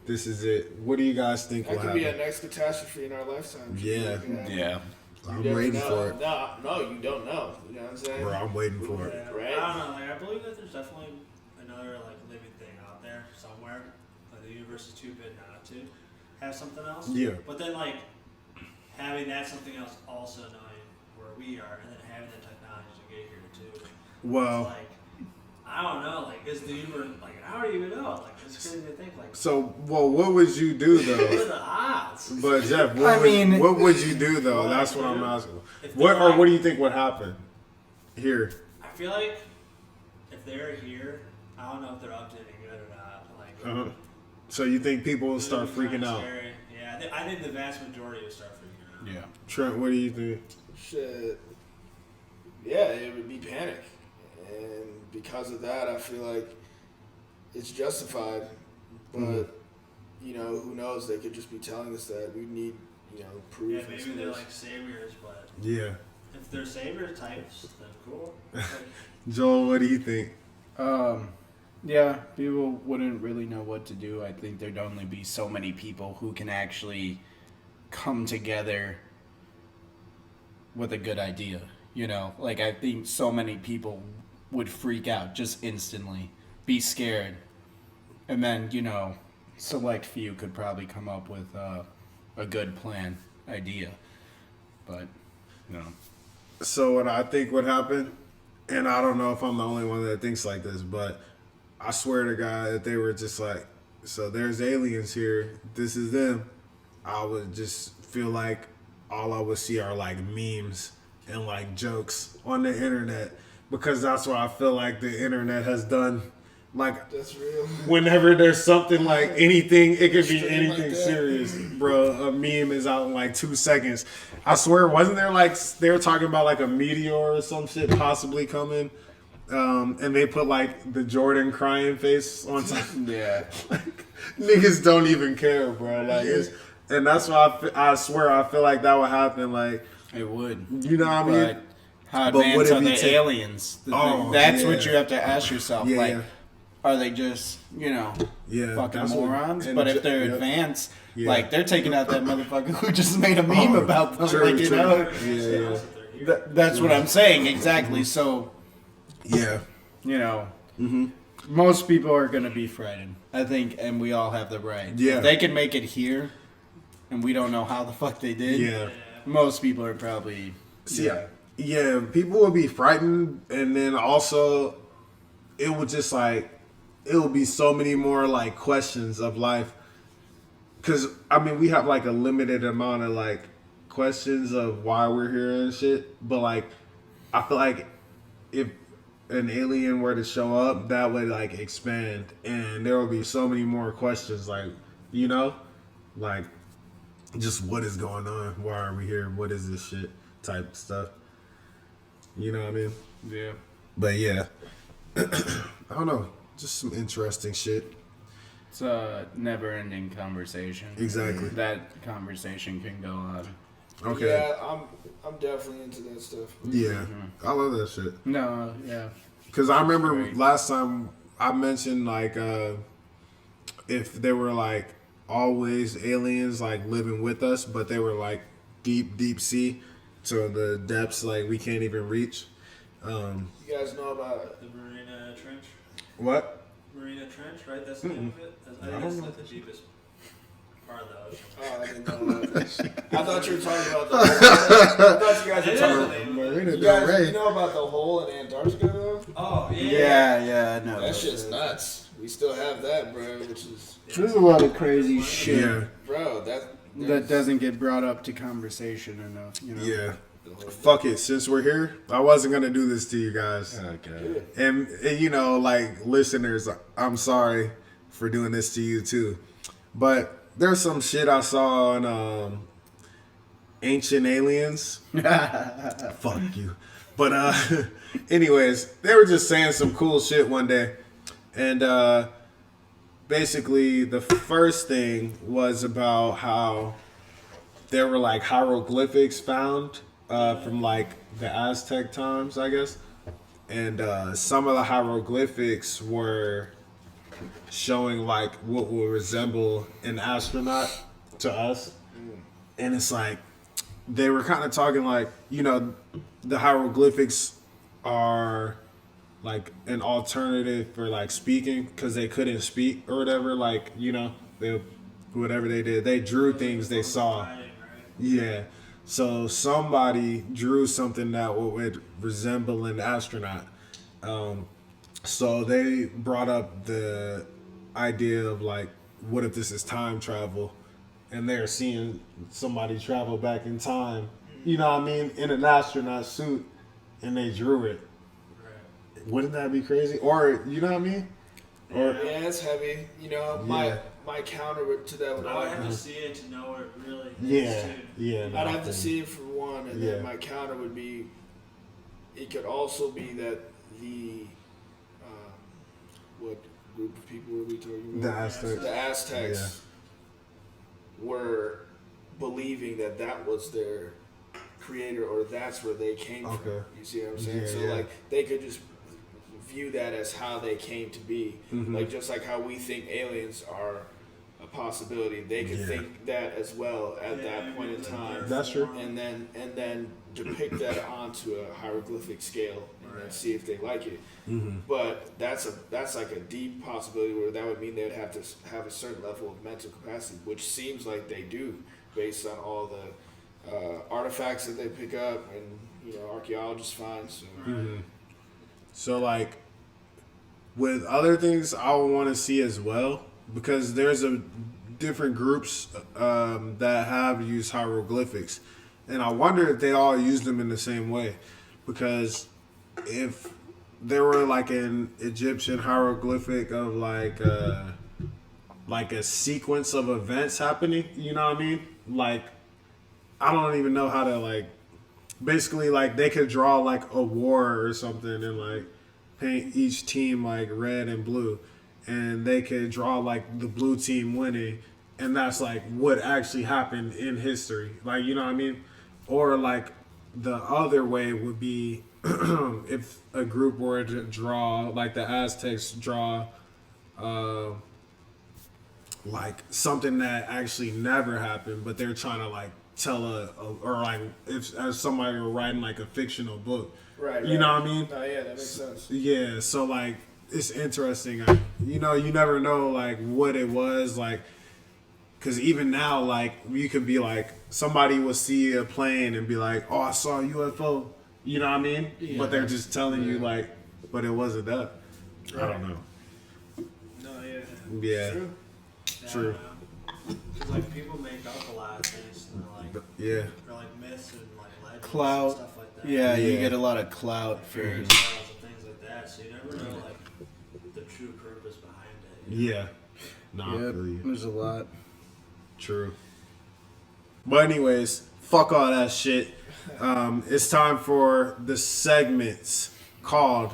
Speaker 1: This is it. What do you guys think
Speaker 4: That
Speaker 1: will
Speaker 4: could be
Speaker 1: happen?
Speaker 4: a next catastrophe in our lifetime.
Speaker 1: Yeah.
Speaker 2: Yeah.
Speaker 1: I'm
Speaker 4: You never
Speaker 1: waiting
Speaker 4: know.
Speaker 1: for it,
Speaker 4: No, you don't know. You know what I'm saying?
Speaker 1: bro. I'm waiting for it.
Speaker 3: Yeah,
Speaker 4: Right.
Speaker 3: I don't know. Like I believe that there's definitely another like living thing out there somewhere. Like the universe is too big not to have something else.
Speaker 1: Yeah.
Speaker 3: But then like having that something else also knowing where we are and then having the technology to get here too.
Speaker 1: Well,
Speaker 3: It's like I don't know. Like is the universe like I don't even know. Like it's crazy to think like.
Speaker 1: so what would you do
Speaker 3: What are
Speaker 1: though?
Speaker 3: the odds?
Speaker 1: But Jeff, what would you do though?
Speaker 3: What
Speaker 1: That's
Speaker 3: I
Speaker 1: what I'm
Speaker 3: do?
Speaker 1: asking.
Speaker 3: If
Speaker 1: What
Speaker 3: they're
Speaker 1: or
Speaker 3: like-
Speaker 1: what do you think would happen here?
Speaker 3: I feel like if they're here, I don't know if they're up to any good or not. Like.
Speaker 1: So you think people will
Speaker 3: It
Speaker 1: start
Speaker 3: would be
Speaker 1: freaking
Speaker 3: kinda
Speaker 1: out?
Speaker 3: scary. Yeah, I think the vast majority will start freaking out.
Speaker 2: Yeah.
Speaker 1: Trent, what do you think?
Speaker 4: Shit. Yeah, it would be panic, and because of that, I feel like it's justified. But you know, who knows? They could just be telling us that. We need, you know, proof.
Speaker 3: Yeah,
Speaker 4: and
Speaker 3: maybe
Speaker 4: some
Speaker 3: they're
Speaker 4: of this.
Speaker 3: like saviors, but
Speaker 1: Yeah,
Speaker 3: if they're savior types, then cool.
Speaker 1: Joel, what do you think?
Speaker 2: Yeah, people wouldn't really know what to do. I think there'd only be so many people who can actually come together with a good idea. You know, like I think so many people would freak out just instantly, be scared, and then you know, select few could probably come up with a good plan idea. But you know,
Speaker 1: So what I think would happen, and I don't know if I'm the only one that thinks like this, but I swear to God, if they were just like, so there's aliens here, this is them, I would just feel like all I would see are like memes and like jokes on the internet, because that's what I feel like the internet has done. Like
Speaker 4: That's real.
Speaker 1: whenever there's something like anything, it could be
Speaker 4: Straight
Speaker 1: anything
Speaker 4: like that.
Speaker 1: serious, bro. A meme is out in like 2 seconds. I swear, wasn't there like they were talking about like a meteor or some shit possibly coming, and they put like the Jordan crying face on top.
Speaker 2: yeah,
Speaker 1: Like, niggas don't even care, bro. Like it's, and that's why I swear I feel like that would happen. Like
Speaker 2: it would.
Speaker 1: you know what I mean?
Speaker 2: But how
Speaker 1: But would
Speaker 2: advanced
Speaker 1: it
Speaker 2: are
Speaker 1: be
Speaker 2: the
Speaker 1: ta-
Speaker 2: aliens?
Speaker 1: Oh,
Speaker 2: That's
Speaker 1: yeah.
Speaker 2: what you have to ask yourself.
Speaker 1: Yeah,
Speaker 2: like,
Speaker 1: yeah.
Speaker 2: are they just, you know,
Speaker 1: Yeah,
Speaker 2: fucking
Speaker 1: that's what-
Speaker 2: morons?
Speaker 1: and
Speaker 2: But
Speaker 1: ju-
Speaker 2: if they're
Speaker 1: yep.
Speaker 2: advanced,
Speaker 1: Yeah.
Speaker 2: like, they're taking out that motherfucker who just made a meme
Speaker 1: Oh,
Speaker 2: about them.
Speaker 1: true,
Speaker 2: like, you
Speaker 1: true.
Speaker 2: know?
Speaker 1: Yeah, yeah.
Speaker 2: That's what I'm saying, exactly. So,
Speaker 1: Yeah.
Speaker 2: you know, most people are going to be frightened, I think, and we all have the right.
Speaker 1: Yeah.
Speaker 2: If they can make it here, and we don't know how the fuck they did,
Speaker 1: Yeah.
Speaker 2: most people are probably...
Speaker 1: See, yeah, people would be frightened, and then also it would just like it would be so many more like questions of life. Because I mean, we have like a limited amount of like questions of why we're here and shit. But like, I feel like if an alien were to show up, that would like expand, and there would be so many more questions. Like, you know, like just what is going on? Why are we here? What is this shit? Type stuff. You know what I mean?
Speaker 2: Yeah.
Speaker 1: But yeah, I don't know. Just some interesting shit.
Speaker 2: It's a never-ending conversation.
Speaker 1: Exactly.
Speaker 2: That conversation can go on.
Speaker 1: Okay.
Speaker 4: Yeah, I'm definitely into that stuff.
Speaker 1: Yeah, I love that shit.
Speaker 2: No, yeah.
Speaker 1: Cause I remember
Speaker 2: Great.
Speaker 1: last time I mentioned like if they were like always aliens like living with us, but they were like deep sea to the depths like we can't even reach.
Speaker 4: You guys know about
Speaker 3: The Marina Trench?
Speaker 1: What?
Speaker 3: Marina Trench, right? That's the name of it? I
Speaker 1: I
Speaker 3: think
Speaker 1: don't
Speaker 3: it's
Speaker 1: know.
Speaker 3: like the deepest part of the ocean.
Speaker 4: Oh, I didn't know that. I thought you were talking about the. I thought you guys were talking. You guys know about the hole in Antarctica though?
Speaker 3: Oh
Speaker 2: Yeah, I know.
Speaker 4: That shit's nuts. We still have that, bro. Which is.
Speaker 2: There's a lot of crazy shit.
Speaker 1: Yeah.
Speaker 4: Bro,
Speaker 2: that doesn't get brought up to conversation enough. You know.
Speaker 1: Yeah. Fuck it. Since we're here, I wasn't gonna do this to you guys.
Speaker 2: Okay.
Speaker 1: And you know, like listeners, I'm sorry for doing this to you too. But there's some shit I saw on Ancient Aliens. Fuck you. But anyways, they were just saying some cool shit one day. And basically the first thing was about how there were like hieroglyphics found from like the Aztec times, I guess. And some of the hieroglyphics were showing like what would resemble an astronaut to us. And it's like they were kind of talking like, you know, the hieroglyphics are like an alternative for like speaking because they couldn't speak or whatever. Like, you know, whatever they did, they drew things they saw. Yeah. So somebody drew something that would resemble an astronaut. So they brought up the idea of like, what if this is time travel and they're seeing somebody travel back in time, you know what I mean, in an astronaut suit, and they drew it. Right. Wouldn't that be crazy? Or, you know what I mean? Or,
Speaker 4: yeah, it's heavy. You know, my counter to that would
Speaker 3: I would have to see it to know what it really is.
Speaker 1: Yeah.
Speaker 4: I'd have to see it for one, and then my counter would be, it could also be that the, what group of people were we talking about? The Aztecs were believing that was their creator, or that's where they came from. You see what I'm saying? Like they could just view that as how they came to be. Like just like how we think aliens are a possibility, they could think that as well at that point in time.
Speaker 1: That's true.
Speaker 4: And then depict that onto a hieroglyphic scale and then see if they like it. But that's like a deep possibility where that would mean they'd have to have a certain level of mental capacity, which seems like they do based on all the artifacts that they pick up and, you know, archaeologists find. So,
Speaker 1: so like with other things I would want to see as well, because there's a different groups that have used hieroglyphics, and I wonder if they all use them in the same way, because if there were like an Egyptian hieroglyphic of like a sequence of events happening, you know what I mean? Like, I don't even know how to like, basically like they could draw like a war or something and like paint each team like red and blue, and they could draw like the blue team winning, and that's like what actually happened in history, like, you know what I mean? Or like the other way would be if a group were to draw like the Aztecs draw like something that actually never happened, but they're trying to like tell or like if as somebody were writing like a fictional book, you know what I mean?
Speaker 4: Oh yeah, that makes sense.
Speaker 1: Yeah, so like it's interesting. You know, you never know like what it was like, because even now like you could be like somebody will see a plane and be like, oh, I saw a UFO, you know what I mean? But they're just telling you like, but it wasn't that. I don't know.
Speaker 3: No,
Speaker 1: Yeah. True.
Speaker 3: Because like people make up a lot of things, and they're like myths and like legends
Speaker 2: Clout.
Speaker 3: and stuff like that.
Speaker 2: Yeah, you get a lot of clout for
Speaker 3: And things like that, so you never know like the true purpose behind it.
Speaker 1: Yeah. Nah, I feel you.
Speaker 2: There's a lot.
Speaker 1: True. But anyways, fuck all that shit. It's time for the segments called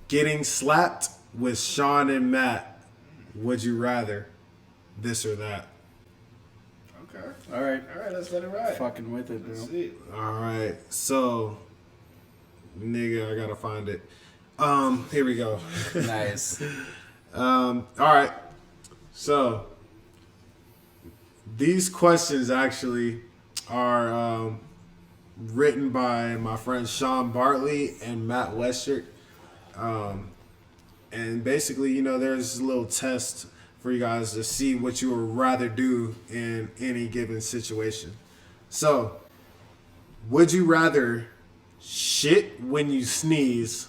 Speaker 1: Getting Slapped with Sean and Matt. Would you rather this or that?
Speaker 4: Okay.
Speaker 2: All right,
Speaker 4: let's let it ride.
Speaker 2: fucking with it, bro.
Speaker 4: Let's see.
Speaker 1: All right. So, nigga, I gotta find it. Here we go.
Speaker 2: Nice.
Speaker 1: All right. So, these questions actually are written by my friends Sean Bartley and Matt Westert. And basically, you know, there's a little test for you guys to see what you would rather do in any given situation. So, would you rather shit when you sneeze,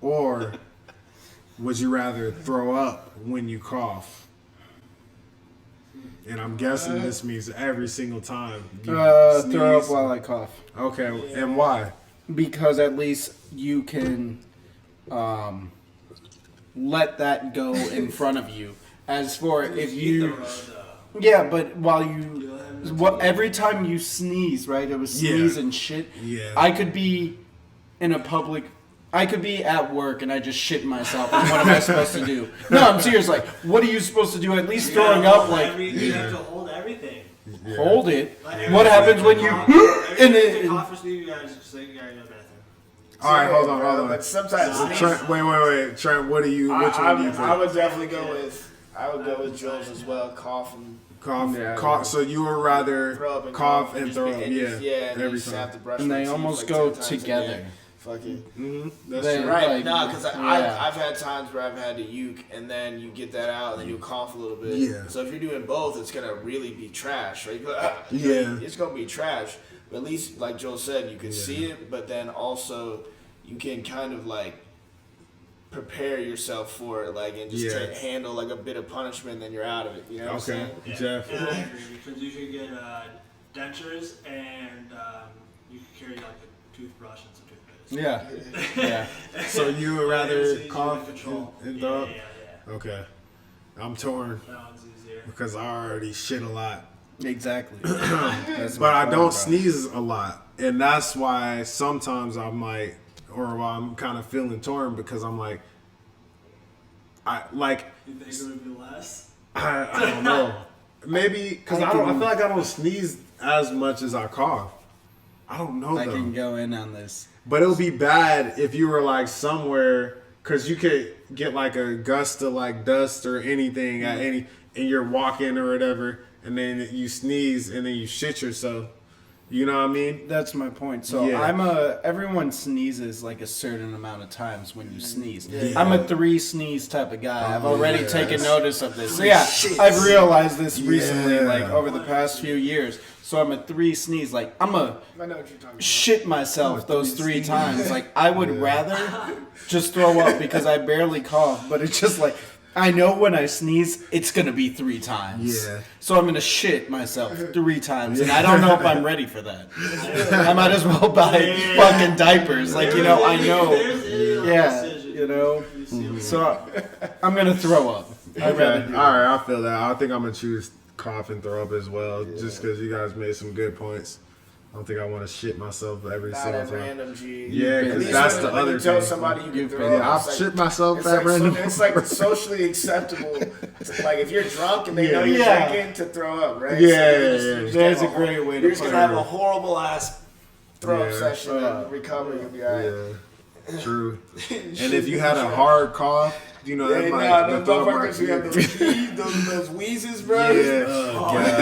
Speaker 1: or would you rather throw up when you cough? And I'm guessing this means every single time you sneeze.
Speaker 2: Throw up while I cough.
Speaker 1: Okay, and why?
Speaker 2: Because at least you can let that go in front of you. As for if you... Yeah, but while you... every time you sneeze, right? It was sneeze and shit.
Speaker 1: Yeah.
Speaker 2: I could be in a public... I could be at work and I just shit myself. And what am I supposed to do? No, I'm serious. Like, what are you supposed to do? At least throwing up, like...
Speaker 3: You have to hold everything.
Speaker 1: Yeah.
Speaker 2: Hold it.
Speaker 3: Like,
Speaker 2: What happens when you...
Speaker 3: and then... Cough or sneeze, you guys just say you gotta go to the bathroom.
Speaker 1: All right, hold on.
Speaker 4: But sometimes
Speaker 1: Trent, wait. Trent, what do you? Which one do you think?
Speaker 4: I would definitely go with Joel's as well. Cough.
Speaker 1: Cough. So you would rather
Speaker 4: Throw up and
Speaker 1: cough and throw up?
Speaker 4: and
Speaker 1: Yeah,
Speaker 4: just, and
Speaker 1: every
Speaker 4: you just
Speaker 1: time.
Speaker 4: have to brush
Speaker 2: And
Speaker 4: my
Speaker 2: they
Speaker 4: teeth
Speaker 2: almost
Speaker 4: like
Speaker 2: go
Speaker 4: 10 times a
Speaker 2: together.
Speaker 4: day. Fuck it.
Speaker 1: That's
Speaker 2: They-
Speaker 1: true.
Speaker 4: Right,
Speaker 2: Like,
Speaker 4: no, because
Speaker 2: yeah.
Speaker 4: I've had times where I've had to uke and then you get that out and then you cough a little bit.
Speaker 1: Yeah.
Speaker 4: So if you're doing both, it's gonna really be trash, right?
Speaker 1: Yeah.
Speaker 4: It's gonna be trash. But at least, like Joel said, you can see it, but then also you can kind of like prepare yourself for it, like, and just handle like a bit of punishment, and then you're out of it. You know what I'm saying?
Speaker 3: Yeah.
Speaker 1: Jeff.
Speaker 3: And I agree, because you can get dentures and you can carry like a toothbrush and some toothpaste.
Speaker 2: Yeah.
Speaker 1: So you would rather
Speaker 3: It's easier
Speaker 1: cough
Speaker 3: to control.
Speaker 1: and throw up?
Speaker 3: Yeah.
Speaker 1: Okay, I'm torn
Speaker 3: That one's easier.
Speaker 1: because I already shit a lot,
Speaker 2: Exactly.
Speaker 1: but I don't sneeze a lot, and that's why sometimes I might, or I'm kind of feeling torn because I'm like,
Speaker 3: You think it would be less?
Speaker 1: I don't know. Maybe because I feel like I don't sneeze as much as I cough. I don't know
Speaker 2: I
Speaker 1: though.
Speaker 2: can go in on this.
Speaker 1: But it would be bad if you were like somewhere, because you could get like a gust of like dust or anything at and you're walking or whatever, and then you sneeze and then you shit yourself. You know what I mean?
Speaker 2: That's my point. So
Speaker 1: Yeah.
Speaker 2: everyone sneezes like a certain amount of times when you sneeze.
Speaker 1: Yeah.
Speaker 2: I'm a 3 sneeze type of guy. I've already taken
Speaker 1: yes.
Speaker 2: notice of this. So yeah, I've realized this recently,
Speaker 1: Yeah.
Speaker 2: like over the past few years. So I'm a 3 sneeze. Like I'm a
Speaker 4: I know what you're talking about.
Speaker 2: shit myself those 3 times. Like I would rather just throw up because I barely cough, but it's just like I know when I sneeze, it's gonna be 3 times.
Speaker 1: Yeah.
Speaker 2: So I'm gonna shit myself 3 times, and I don't know if I'm ready for that. I might as well buy fucking diapers. Like I know. Yeah, So I'm gonna throw up. I'd rather
Speaker 1: Okay.
Speaker 2: do
Speaker 1: All right, I feel that. I think I'm gonna choose cough and throw up as well, just because you guys made some good points. I don't think I want to shit myself every
Speaker 4: Not
Speaker 1: single
Speaker 4: at
Speaker 1: time.
Speaker 4: random, G.
Speaker 1: Yeah,
Speaker 4: At
Speaker 1: because
Speaker 4: least
Speaker 1: that's
Speaker 4: when-
Speaker 1: the
Speaker 4: when
Speaker 1: other
Speaker 4: you tell
Speaker 1: thing.
Speaker 4: somebody you can throw
Speaker 1: Yeah,
Speaker 4: up,
Speaker 1: I've
Speaker 4: it's like-
Speaker 1: shit myself
Speaker 4: It's
Speaker 1: at
Speaker 4: like,
Speaker 1: random.
Speaker 4: it's like socially acceptable. Like if you're drunk and they know you're
Speaker 2: Yeah.
Speaker 4: drinking, to throw up, right?
Speaker 1: Yeah,
Speaker 4: you're just
Speaker 2: There's
Speaker 4: gonna
Speaker 2: a great way to
Speaker 4: You're just
Speaker 2: put
Speaker 4: gonna have
Speaker 2: it.
Speaker 4: a horrible ass throw up
Speaker 1: Yeah.
Speaker 4: session and recover. You'll be alright.
Speaker 1: Yeah, true. And if you had a hard cough, you know that might
Speaker 4: those
Speaker 1: the throw up
Speaker 4: motherfuckers who have those wheezes, bro.
Speaker 1: Yeah, if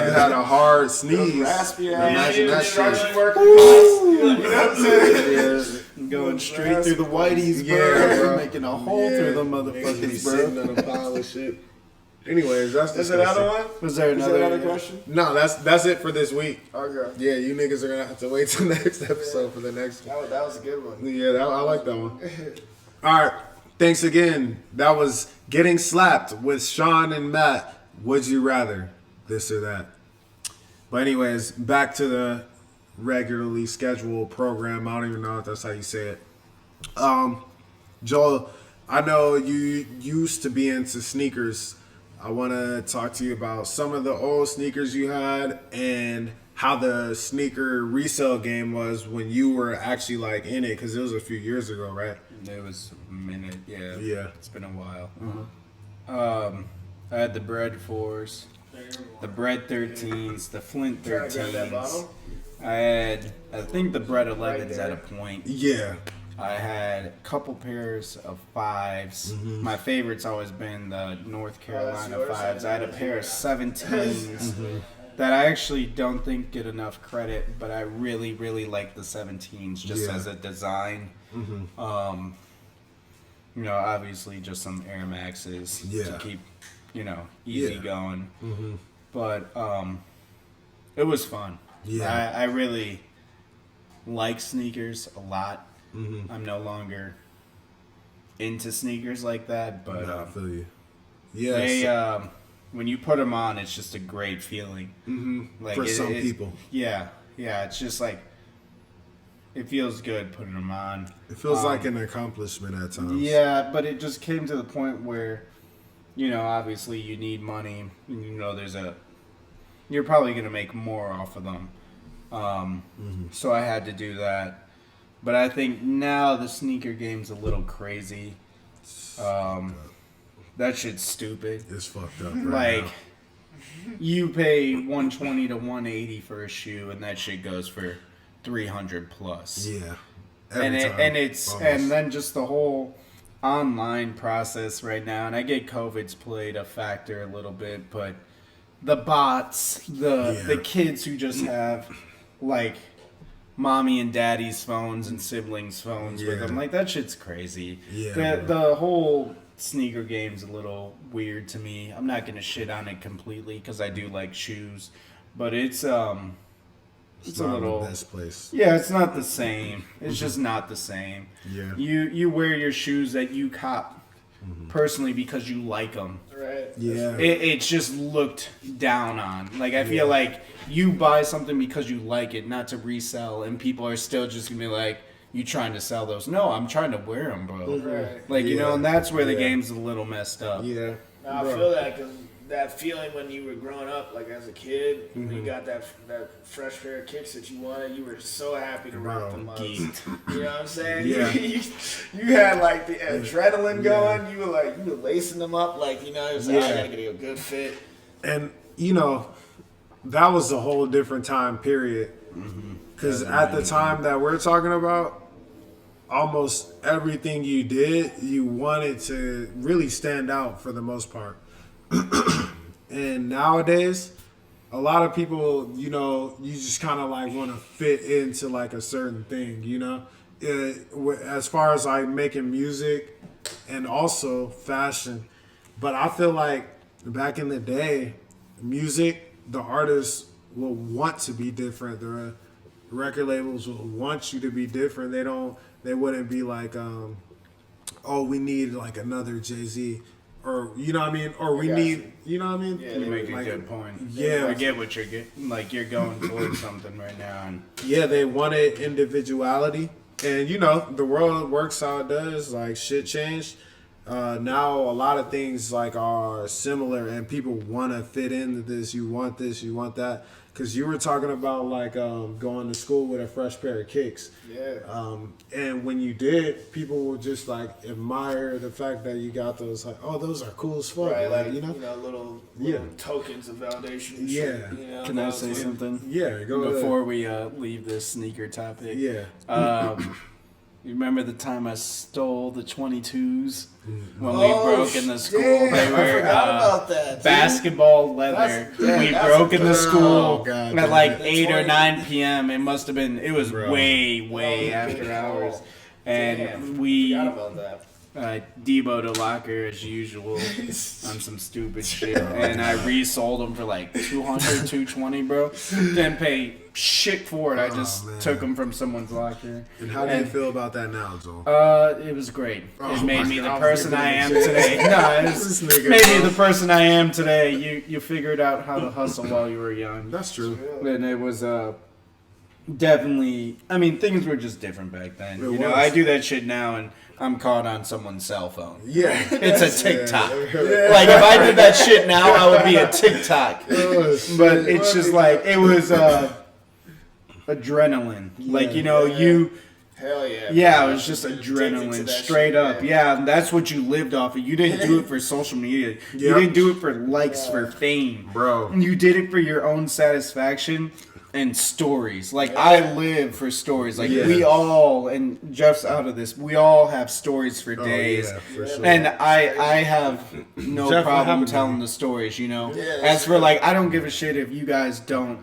Speaker 1: you had a hard
Speaker 4: Those
Speaker 1: sneeze.
Speaker 4: raspy
Speaker 1: Imagine that
Speaker 4: construction
Speaker 1: shit.
Speaker 4: worker class. You know what I'm saying?
Speaker 1: Yeah,
Speaker 2: Going straight through the whiteys, bro.
Speaker 1: Yeah, bro.
Speaker 2: Making a hole through the motherfuckers,
Speaker 1: sitting
Speaker 2: bro.
Speaker 1: on a pile of shit. Anyways, that's
Speaker 4: Is there another one?
Speaker 2: Was there
Speaker 4: Is there another
Speaker 2: another?
Speaker 4: question?
Speaker 1: No, that's it for this week.
Speaker 4: Okay.
Speaker 1: Yeah, you niggas are gonna have to wait till next episode for the next one.
Speaker 4: That was a good one.
Speaker 1: Yeah, I like that one. All right, thanks again. That was Getting Slapped with Sean and Matt. Would you rather this or that? But anyways, back to the regularly scheduled program. I don't even know if that's how you say it. Joel, I know you used to be into sneakers. I want to talk to you about some of the old sneakers you had and how the sneaker resale game was when you were actually like in it, because it was a few years ago, right?
Speaker 2: It was a minute, yeah.
Speaker 1: Yeah.
Speaker 2: It's been a while. I had the Bread 4s, the Bread 13s, the Flint
Speaker 4: Trying to grab that
Speaker 2: 13s.
Speaker 4: bottle?
Speaker 2: I think the Bread 11s at a point.
Speaker 1: Yeah.
Speaker 2: I had a couple pairs of 5s.
Speaker 1: Mm-hmm.
Speaker 2: My favorite's always been the North Carolina
Speaker 4: yours?
Speaker 2: 5s. I had a pair of 17s that I actually don't think get enough credit, but I really, really like the 17s just
Speaker 1: Yeah.
Speaker 2: as a design. Obviously just some Air Maxes
Speaker 1: Yeah.
Speaker 2: to keep, easy going. But it was fun.
Speaker 1: Yeah.
Speaker 2: I really like sneakers a lot. I'm no longer into sneakers like that, but
Speaker 1: I feel you. Yeah.
Speaker 2: they when you put them on, it's just a great feeling. Like
Speaker 1: For some people.
Speaker 2: Yeah, it's just like it feels good putting them on.
Speaker 1: It feels like an accomplishment at times.
Speaker 2: Yeah, but it just came to the point where, obviously you need money. You're probably gonna make more off of them. So I had to do that. But I think now the sneaker game's a little crazy. That shit's stupid.
Speaker 1: It's fucked up.
Speaker 2: Like, you pay $120 to $180 for a shoe, and that shit goes for $300 plus.
Speaker 1: Yeah.
Speaker 2: And then just the whole online process right now, and I get COVID's played a factor a little bit, but the bots, the kids who just have like mommy and daddy's phones and siblings' phones with them, like that shit's crazy.
Speaker 1: Yeah.
Speaker 2: The whole sneaker game's a little weird to me. I'm not gonna shit on it completely because I do like shoes, but it's a little
Speaker 1: the best place.
Speaker 2: Yeah, it's not the same. It's just not the same.
Speaker 1: Yeah.
Speaker 2: You wear your shoes that you cop personally because you like them.
Speaker 4: Right.
Speaker 1: Yeah.
Speaker 2: It's just looked down on. Like I feel like you buy something because you like it, not to resell, and people are still just gonna be like, "You trying to sell those?" No, I'm trying to wear them, bro.
Speaker 4: Right.
Speaker 2: Like and that's where the game's a little messed up.
Speaker 1: Yeah.
Speaker 4: I feel that because that feeling when you were growing up, like as a kid, when you got that fresh pair of kicks that you wanted, you were so happy to rock them up.
Speaker 2: Geeked.
Speaker 4: You know what I'm saying?
Speaker 1: Yeah.
Speaker 4: you had like the adrenaline going. You were lacing them up, like it was like, I gotta get a good fit.
Speaker 1: And that was a whole different time period. Because at the time that we're talking about, almost everything you did, you wanted to really stand out for the most part. And nowadays, a lot of people, you just kind of like want to fit into like a certain thing, as far as like making music and also fashion. But I feel like back in the day, music, the artists will want to be different. The record labels will want you to be different. They wouldn't be like, we need like another Jay-Z. Or, you know what I mean? Or we need, you know what I mean?
Speaker 4: Yeah,
Speaker 2: You make
Speaker 1: like,
Speaker 2: a good point.
Speaker 1: Yeah.
Speaker 2: I get what you're getting. Like, you're going towards something right now. And
Speaker 1: yeah, they wanted individuality. And, the world works how it does. Like, shit changed. Now, a lot of things, like, are similar. And people want to fit into this. You want this, you want that. Because you were talking about, like, going to school with a fresh pair of kicks.
Speaker 4: Yeah.
Speaker 1: And when you did, people will just, like, admire the fact that you got those, like, oh, those are cool as fuck.
Speaker 4: Right,
Speaker 1: like,
Speaker 4: little tokens of validation. And
Speaker 1: Yeah.
Speaker 4: shit,
Speaker 2: can I say something?
Speaker 1: Yeah, go ahead.
Speaker 2: Before we leave this sneaker topic.
Speaker 1: Yeah.
Speaker 2: You remember the time I stole the 22s when we broke in the school?
Speaker 4: Damn,
Speaker 2: They
Speaker 4: I
Speaker 2: were
Speaker 4: forgot about that. Dude.
Speaker 2: basketball leather. We
Speaker 4: that's
Speaker 2: broke in the school
Speaker 1: God,
Speaker 2: at like
Speaker 4: dude.
Speaker 2: 8 or 9 p.m. It must have been. It was
Speaker 1: Bro.
Speaker 2: way after
Speaker 4: good
Speaker 2: hours,
Speaker 4: call.
Speaker 2: and
Speaker 4: Damn,
Speaker 2: we
Speaker 4: forgot about that.
Speaker 2: Debo'd a locker as usual on some stupid shit, and I resold them for like 200, 220, bro. Didn't pay shit for it. I just
Speaker 1: man.
Speaker 2: took them from someone's locker.
Speaker 1: And how do you feel about that now, Joel?
Speaker 2: It was great.
Speaker 1: Oh
Speaker 2: It made
Speaker 1: my
Speaker 2: me the
Speaker 1: God,
Speaker 2: person I am
Speaker 1: shit.
Speaker 2: today. No,
Speaker 1: This
Speaker 2: it's
Speaker 1: nigga,
Speaker 2: made me
Speaker 1: bro.
Speaker 2: the person I am today. You figured out how to hustle while you were young.
Speaker 1: That's true.
Speaker 2: And it was definitely. I mean, things were just different back then.
Speaker 1: It was.
Speaker 2: I do that shit now, and I'm caught on someone's cell phone.
Speaker 1: Yeah.
Speaker 2: It's a TikTok.
Speaker 1: Yeah.
Speaker 2: Like if I did that shit now, I would be a TikTok.
Speaker 1: Oh, shit.
Speaker 2: But it's just like it was adrenaline. Like you.
Speaker 4: Hell yeah.
Speaker 2: Yeah, it was just
Speaker 4: Addicted to
Speaker 2: adrenaline,
Speaker 4: that
Speaker 2: straight
Speaker 4: shit,
Speaker 2: up. Yeah, and that's what you lived off of. You didn't do it for social media. You
Speaker 1: Yep.
Speaker 2: didn't do it for likes, for fame.
Speaker 1: Bro.
Speaker 2: You did it for your own satisfaction and stories. Like, I live for stories. Like,
Speaker 1: Yeah.
Speaker 2: we all, and Jeff's out of this, we all have stories for days.
Speaker 1: yeah, for sure.
Speaker 2: And I have no
Speaker 1: Jeff, what
Speaker 2: problem
Speaker 1: happened to
Speaker 2: telling
Speaker 1: you?
Speaker 2: the stories,
Speaker 4: Yeah,
Speaker 2: As for, like, I don't give a shit if you guys don't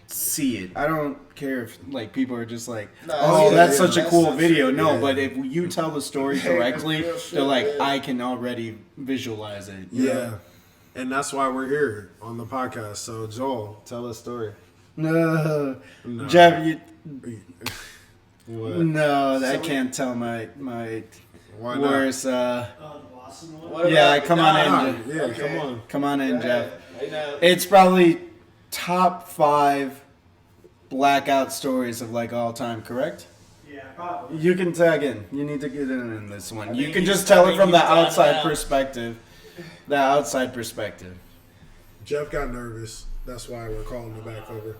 Speaker 2: see it. I don't care if like people are just like,
Speaker 4: No,
Speaker 2: oh,
Speaker 4: yeah,
Speaker 2: that's
Speaker 4: yeah,
Speaker 2: such a
Speaker 4: that's
Speaker 2: cool
Speaker 4: so
Speaker 2: video.
Speaker 4: true,
Speaker 2: No,
Speaker 1: yeah.
Speaker 2: but if you tell the story correctly,
Speaker 4: real shit,
Speaker 2: they're like,
Speaker 4: yeah.
Speaker 2: I can already visualize it.
Speaker 1: Yeah. And that's why we're here on the podcast. So, Joel, tell a story.
Speaker 2: No. Jeff,
Speaker 1: What?
Speaker 2: no, I can't tell my
Speaker 1: Why not?
Speaker 2: worst.
Speaker 3: The Boston one.
Speaker 4: What
Speaker 2: Yeah,
Speaker 4: about
Speaker 2: come
Speaker 4: the
Speaker 2: on
Speaker 4: Don?
Speaker 2: in,
Speaker 1: Yeah,
Speaker 4: Okay.
Speaker 1: come on.
Speaker 2: Come on in, Jeff.
Speaker 4: I know.
Speaker 2: It's probably top 5 blackout stories of like all time, correct?
Speaker 3: Yeah, probably.
Speaker 2: You can tag in. You need to get in this one. You
Speaker 4: mean,
Speaker 2: can
Speaker 4: he's
Speaker 2: just tell it
Speaker 4: coming,
Speaker 2: from the
Speaker 4: he's done
Speaker 2: outside
Speaker 4: now.
Speaker 2: perspective. The outside perspective.
Speaker 1: Jeff got nervous. That's why we're calling him back over.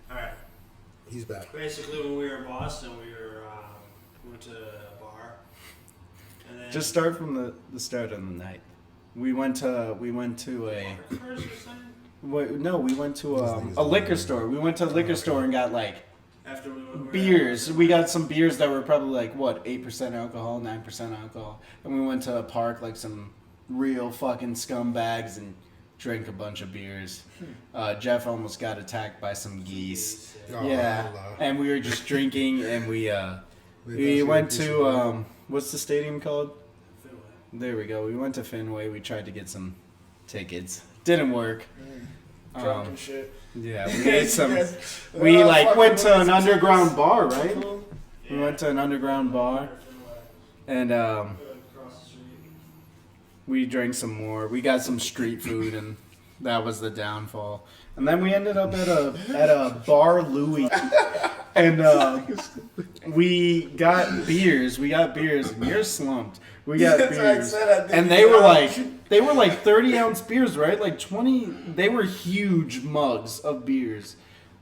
Speaker 3: All right.
Speaker 1: He's back.
Speaker 3: Basically, when we were in Boston, we went to a bar, and then
Speaker 2: Just start from the start of the night. We went to a
Speaker 3: First or something?
Speaker 2: no, we went to a liquor store. We went to a liquor store and got like
Speaker 3: After we were
Speaker 2: beers. We got some beers that were probably like what 8% alcohol, 9% alcohol, and we went to a park like some real fucking scumbags and drank a bunch of beers. Jeff almost got attacked by some geese.
Speaker 1: Oh,
Speaker 2: Yeah,
Speaker 1: hello.
Speaker 2: and we were just drinking, and we
Speaker 1: Wait,
Speaker 2: went
Speaker 1: that's
Speaker 2: to what's the stadium called?
Speaker 3: Fenway.
Speaker 2: There we go. We went to Fenway. We tried to get some tickets. Didn't work.
Speaker 4: Drunk and shit.
Speaker 2: Yeah, we ate some. We like went to an underground bar, right? We went to an underground bar, and
Speaker 3: Across the street.
Speaker 2: we drank some more. We got some street food, and that was the downfall. And then we ended up at a bar Louie, and we got beers. And you're slumped. We got
Speaker 4: That's what I
Speaker 2: beers,
Speaker 4: said, I think
Speaker 2: and they were like 30-ounce beers, right? Like 20. They were huge mugs of beers,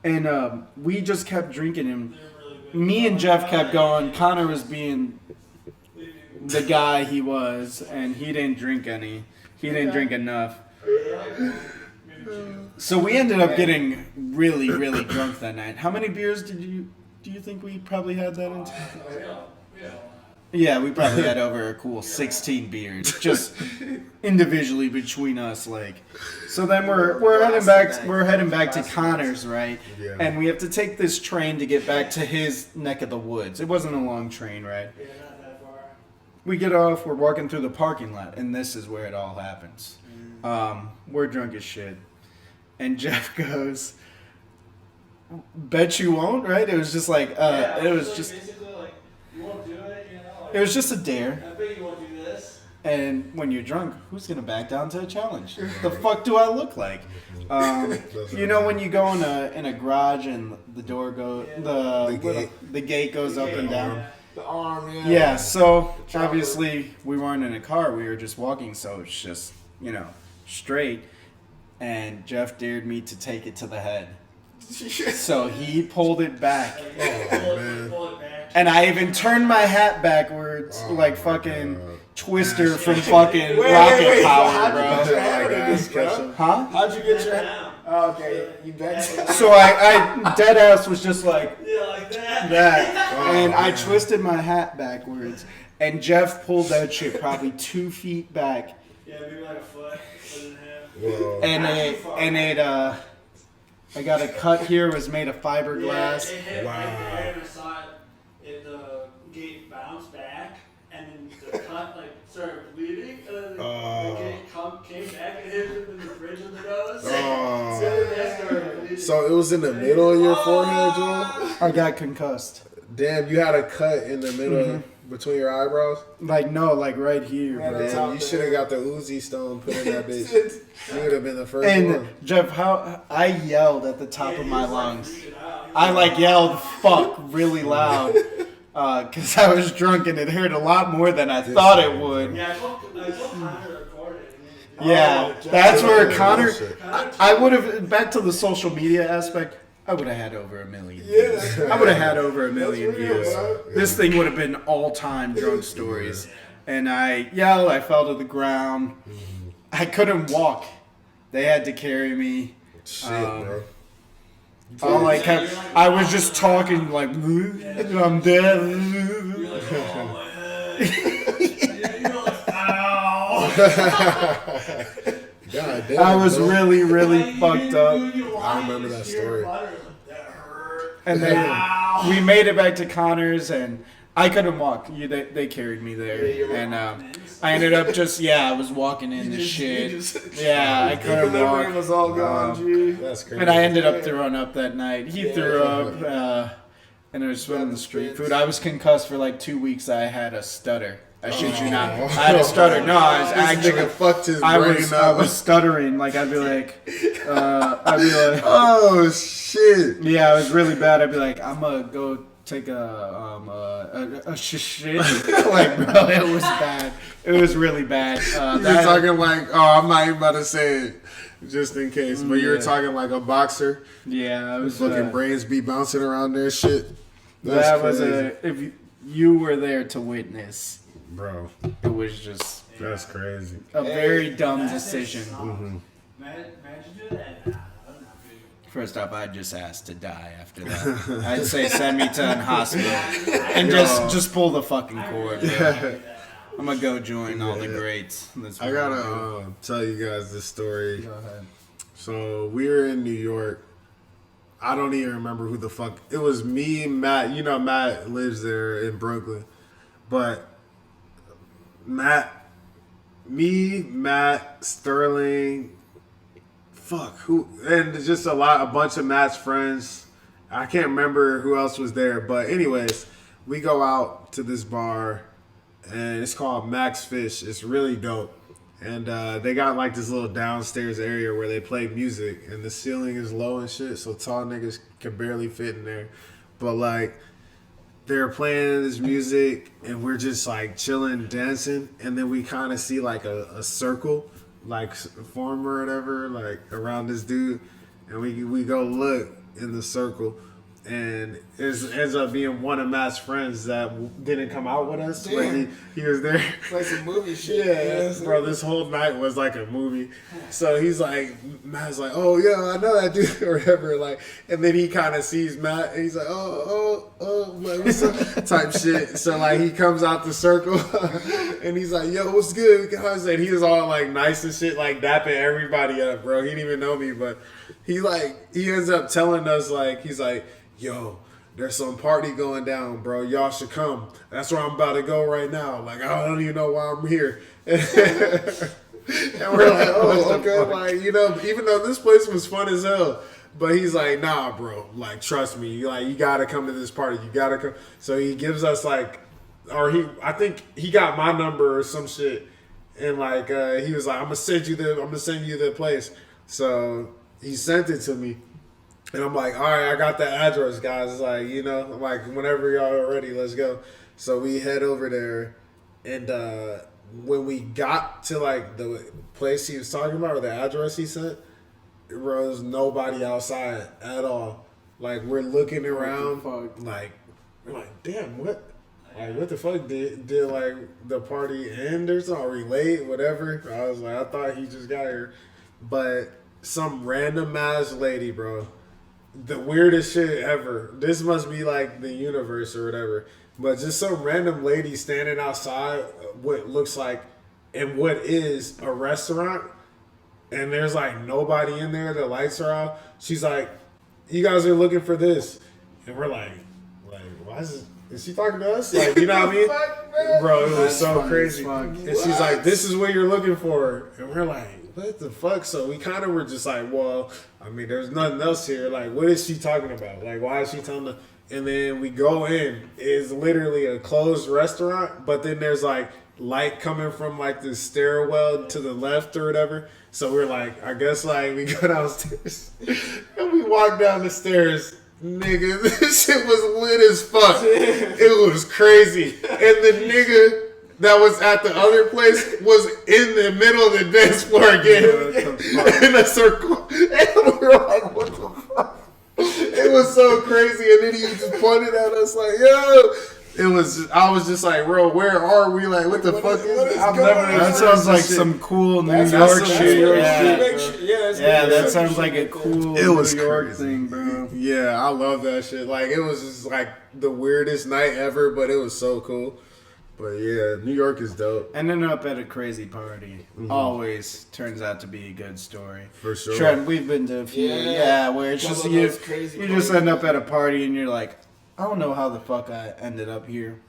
Speaker 2: and we just kept drinking them.
Speaker 3: They're really good.
Speaker 2: Me and Jeff kept going. Connor was being the guy he was, and he didn't drink any. He didn't drink enough. So we ended up getting really, really drunk that night. How many beers do you think we probably had that into? Yeah, we probably had over a cool 16 beers, just individually between us. Like, so then we're heading back to Connor's, right?
Speaker 1: Yeah.
Speaker 2: And we have to take this train to get back to his neck of the woods. It wasn't a long train ride.
Speaker 3: Yeah, not that far.
Speaker 2: We get off, we're walking through the parking lot, and this is where it all happens. We're drunk as shit. And Jeff goes, bet you won't, right? It was just like, it was just,
Speaker 3: basically like you won't do it, you know. Like,
Speaker 2: it was just a dare.
Speaker 3: I bet you won't do this.
Speaker 2: And when you're drunk, who's gonna back down to a challenge? The fuck do I look like? You know when you go in a garage and the door the gate goes up and down.
Speaker 4: The arm, yeah.
Speaker 2: Yeah. So obviously we weren't in a car; we were just walking. So it's just straight. And Jeff dared me to take it to the head. So he pulled it back.
Speaker 3: Pull it back.
Speaker 2: And I even turned my hat backwards like fucking Twister from fucking Rocket Power, bro. Huh?
Speaker 4: How'd you get your? Oh, okay, you bet.
Speaker 2: So I dead ass was just like
Speaker 3: Yeah, like that.
Speaker 2: that. And I twisted my hat backwards. And Jeff pulled that shit probably 2 feet back.
Speaker 3: Yeah, maybe like a foot and a half.
Speaker 1: Whoa.
Speaker 2: I got a cut here. It was made of fiberglass.
Speaker 3: Yeah, it hit
Speaker 1: Wow.
Speaker 3: right there, and I saw it. The gate bounced back, and then the cut started bleeding, and then the gate came back and hit him in the bridge of the nose.
Speaker 1: Oh.
Speaker 3: So then that started bleeding.
Speaker 1: So it was in the middle of your forehead, Joel?
Speaker 2: I got concussed.
Speaker 1: Damn, you had a cut in the middle between your eyebrows?
Speaker 2: Like right here, bro.
Speaker 1: Damn, you should have got the Uzi stone put in that bitch. You would have been the first
Speaker 2: And
Speaker 1: one.
Speaker 2: Jeff, how I yelled at the top of my lungs.
Speaker 3: Freaking out.
Speaker 2: I yelled "fuck" really loud because I was drunk and it hurt a lot more than I thought it would.
Speaker 3: Yeah, I told Connor to record it.
Speaker 2: Yeah,
Speaker 1: Oh,
Speaker 2: that's where
Speaker 1: yeah,
Speaker 2: Connor.
Speaker 1: bullshit.
Speaker 2: I would have back to the social media aspect. I would have had over 1 million views. I would have had over 1 million views. This thing would have been all-time drunk stories. And I yelled. I fell to the ground. I couldn't walk. They had to carry me.
Speaker 1: Shit, bro.
Speaker 2: I was just talking like, I'm dead.
Speaker 3: You're like, oh, my head. You're like, ow.
Speaker 1: God damn.
Speaker 2: I was
Speaker 1: bro.
Speaker 2: really, really fucked up.
Speaker 1: I remember that story.
Speaker 3: That hurt.
Speaker 2: And then we made it back to Connor's, and I couldn't walk. They carried me there, and I ended up I was walking in the shit. I couldn't walk.
Speaker 4: Equilibrium was all gone, G.
Speaker 1: That's crazy.
Speaker 2: And I ended up throwing up that night. He threw up, and I was swimming the street food. I was concussed for like 2 weeks. I had a stutter. I shit you not. I had a stutter. No, I was actually
Speaker 1: fucked his
Speaker 2: I
Speaker 1: brain
Speaker 2: was
Speaker 1: up.
Speaker 2: stuttering. Like I'd be like,
Speaker 1: oh shit.
Speaker 2: yeah, it was really bad. I'd be like, I'm gonna go take a shit. Like, bro, it was bad. It was really bad.
Speaker 1: You're talking like, I'm not even about to say it, just in case. But you're talking like a boxer.
Speaker 2: Yeah, it was
Speaker 1: Fucking brains be bouncing around there, shit.
Speaker 2: That was if you were there to witness,
Speaker 1: bro.
Speaker 2: it was just
Speaker 1: That's crazy.
Speaker 2: a very dumb decision.
Speaker 3: Imagine doing that. Nah,
Speaker 2: First off, I'd just ask to die after that. I'd say send me to an hospital and just pull the fucking cord. Bro. I'm gonna go join all the greats.
Speaker 1: I gotta tell you guys this story.
Speaker 2: Go ahead.
Speaker 1: So we were in New York. I don't even remember who the fuck. It was me, Matt. You know, Matt lives there in Brooklyn. But Matt, Sterling, who, and just a bunch of Matt's friends. I can't remember who else was there. But anyways, we go out to this bar, and it's called Max Fish. It's really dope. And they got like this little downstairs area where they play music, and the ceiling is low and shit, so tall niggas can barely fit in there. But like, they're playing this music, and we're just like chilling, dancing, and then we kind of see like a circle, like form or whatever, like around this dude, and we go look in the circle. And it ends up being one of Matt's friends that didn't come out with us, but he was there.
Speaker 4: It's like some movie shit.
Speaker 1: Yeah, bro, this whole night was like a movie. So he's like, Matt's like, oh yeah, I know that dude or whatever. Like, and then he kind of sees Matt, and he's like, oh, like, what's up? Type shit. So like, he comes out the circle, and he's like, yo, what's good, guys? And he was all like nice and shit, like dapping everybody up, bro. He didn't even know me, but he ends up telling us like, he's like, yo, there's some party going down, bro. Y'all should come. That's where I'm about to go right now. Like, I don't even know why I'm here. And we're like, oh, okay. Like, you know, even though this place was fun as hell, but he's like, nah, bro. Like, trust me. Like, you got to come to this party. You got to come. So he gives us like, I think he got my number or some shit. And like, he was like, I'm going to send you the place. So he sent it to me. And I'm like, all right, I got the address, guys. It's like, you know, I'm like, whenever y'all are ready, let's go. So we head over there. And when we got to, like, the place he was talking about or the address he sent, there was nobody outside at all. Like, we're looking around. Like, we're like, damn, what? Like, what the fuck? Did like, the party end or something? Are we late? Whatever. I was like, I thought he just got here. But some random ass lady, bro. The weirdest shit ever. This must be like the universe or whatever. But just some random lady standing outside what looks like and what is a restaurant. And there's like nobody in there. The lights are off. She's like, you guys are looking for this. And we're like, why is she talking to us? Like, you know what I mean? Bro, it was so crazy. And she's like, this is what you're looking for. And we're like, what the fuck? So we kind of were just like, well, I mean, there's nothing else here. Like, what is she talking about? Like, why is she telling us? And then we go in. It's literally a closed restaurant, but then there's like light coming from like the stairwell to the left or whatever. So we're like, I guess like we go downstairs and we walk down the stairs. Nigga, this shit was lit as fuck. It was crazy. And the nigga that was at the other place was in the middle of the dance floor again in a circle. And we were like, what the fuck? It was so crazy. And then he just pointed at us like, yo. I was just like, bro, where are we? Like, what the fuck is this?
Speaker 2: That sounds like some cool New York shit. Yeah, that sounds like a cool New York thing, bro.
Speaker 1: Yeah, I love that shit. Like, it was just like the weirdest night ever, but it was so cool. But yeah, New York is dope.
Speaker 2: Ending up at a crazy party always turns out to be a good story.
Speaker 1: For sure.
Speaker 2: Trent, we've been to a few. Yeah, where it's just you just end up at a party and you're like, I don't know how the fuck I ended up here,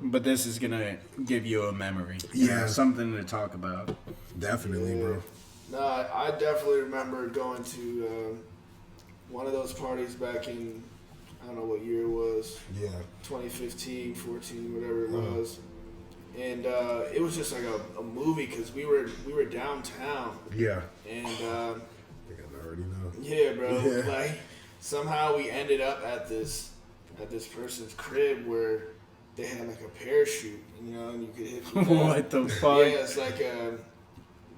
Speaker 2: but this is gonna give you a memory.
Speaker 1: Yeah.
Speaker 2: Something to talk about.
Speaker 1: Definitely, bro.
Speaker 4: No, I definitely remember going to one of those parties back in, I don't know what year it was,
Speaker 1: Yeah.
Speaker 4: 2015, 14, whatever it was. And it was just like a movie because we were downtown.
Speaker 1: Yeah.
Speaker 4: And
Speaker 1: I think I already know.
Speaker 4: yeah, bro.
Speaker 1: Yeah.
Speaker 4: Like somehow we ended up at this person's crib where they had like a parachute, you know, and you could hit.
Speaker 2: What the fuck?
Speaker 4: Yeah, it's like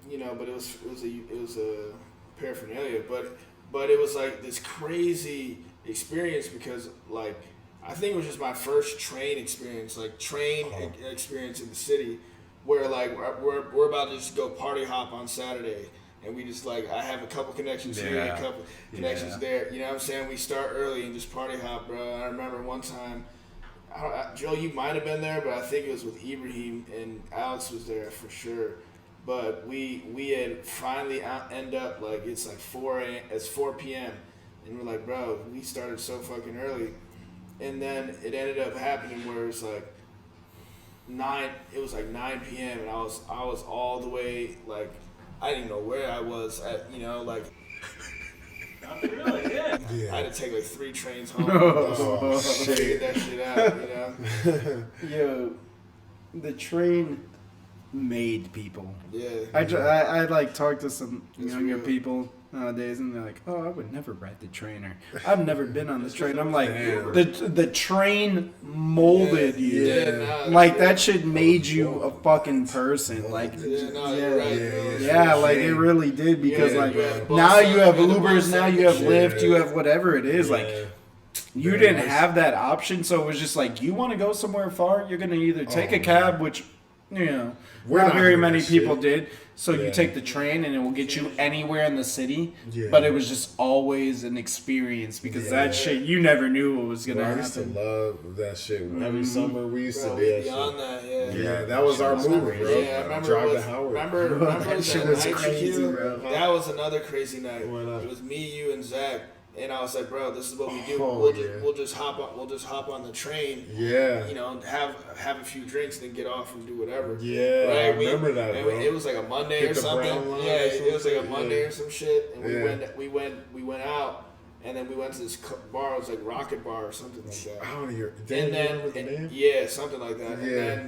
Speaker 4: you know, but it was a paraphernalia, but it was like this crazy experience because like I think it was just my first train experience, like experience in the city, where like we're about to just go party hop on Saturday. And we just like, I have a couple connections here, a couple connections there. You know what I'm saying? We start early and just party hop, bro. I remember one time, Joe, you might have been there, but I think it was with Ibrahim and Alex was there for sure. But we had finally end up like it's like 4 p.m. and we're like, bro, we started so fucking early, and then it ended up happening where it's like 9 p.m. and I was all the way like. I didn't even know where I was at, you know, like.
Speaker 3: Not really, yeah.
Speaker 1: Yeah.
Speaker 4: I had to take like 3 trains home
Speaker 1: Oh,
Speaker 4: to get that shit out, you know.
Speaker 2: Yo, the train made people.
Speaker 4: Yeah.
Speaker 2: I like talk to some
Speaker 4: It's
Speaker 2: younger
Speaker 4: real.
Speaker 2: people nowadays, and they're like, "Oh, I would never ride the train," or "I've never been on the train." I'm like,
Speaker 1: Damn.
Speaker 2: the train molded you.
Speaker 4: Yeah, nah,
Speaker 2: Like
Speaker 4: yeah.
Speaker 2: that shit made you a fucking person. Like,
Speaker 4: Yeah, no, you're right, bro.
Speaker 2: yeah, like it really did because
Speaker 4: Yeah,
Speaker 2: like
Speaker 4: you had
Speaker 2: now
Speaker 4: bus
Speaker 2: you have
Speaker 4: up, you had
Speaker 2: Ubers,
Speaker 4: bus
Speaker 2: now
Speaker 4: up
Speaker 2: you have
Speaker 4: and
Speaker 2: Lyft,
Speaker 1: shit.
Speaker 2: you have whatever it is. Like you
Speaker 1: Very
Speaker 2: didn't
Speaker 1: nice.
Speaker 2: have that option, so it was just like you want to go somewhere far, you're gonna either take a cab, which you know
Speaker 1: We're
Speaker 2: not
Speaker 1: not
Speaker 2: very
Speaker 1: doing
Speaker 2: many
Speaker 1: that
Speaker 2: people
Speaker 1: shit.
Speaker 2: did. So
Speaker 1: Yeah.
Speaker 2: you take the train and it will get you anywhere in the city.
Speaker 1: Yeah.
Speaker 2: But it was just always an experience because that shit you never knew what was gonna
Speaker 1: Bro, I used to
Speaker 2: happen.
Speaker 1: love that shit. Every summer we used
Speaker 4: Bro,
Speaker 1: to do that
Speaker 4: beyond
Speaker 1: shit.
Speaker 4: that, yeah.
Speaker 1: Yeah, that was our movie, bro.
Speaker 4: Yeah, I remember.
Speaker 1: Drive
Speaker 4: it
Speaker 1: to
Speaker 4: was,
Speaker 1: Howard.
Speaker 4: remember
Speaker 2: That shit
Speaker 4: that
Speaker 2: was
Speaker 4: night,
Speaker 2: crazy,
Speaker 4: Shaquille?
Speaker 2: bro.
Speaker 4: That was another crazy night.
Speaker 1: What up?
Speaker 4: It was me, you, and Zach, and I was like, bro, this is what we do.
Speaker 1: Oh,
Speaker 4: we'll
Speaker 1: yeah.
Speaker 4: just hop on the train.
Speaker 1: Yeah.
Speaker 4: You know, have a few drinks, then get off and do whatever.
Speaker 1: Yeah, I remember that,
Speaker 4: and
Speaker 1: bro.
Speaker 4: It was like a Monday
Speaker 1: Hit
Speaker 4: or
Speaker 1: the
Speaker 4: something.
Speaker 1: brown line
Speaker 4: Yeah,
Speaker 1: or
Speaker 4: it was like a
Speaker 1: something,
Speaker 4: Monday
Speaker 1: yeah.
Speaker 4: or some shit. And
Speaker 1: Yeah.
Speaker 4: we went out, and then we went to this bar. It was like Rocket Bar or something like that.
Speaker 1: I don't even.
Speaker 4: And
Speaker 1: Damn, you
Speaker 4: then,
Speaker 1: remember the name?
Speaker 4: yeah, something like that.
Speaker 1: Yeah.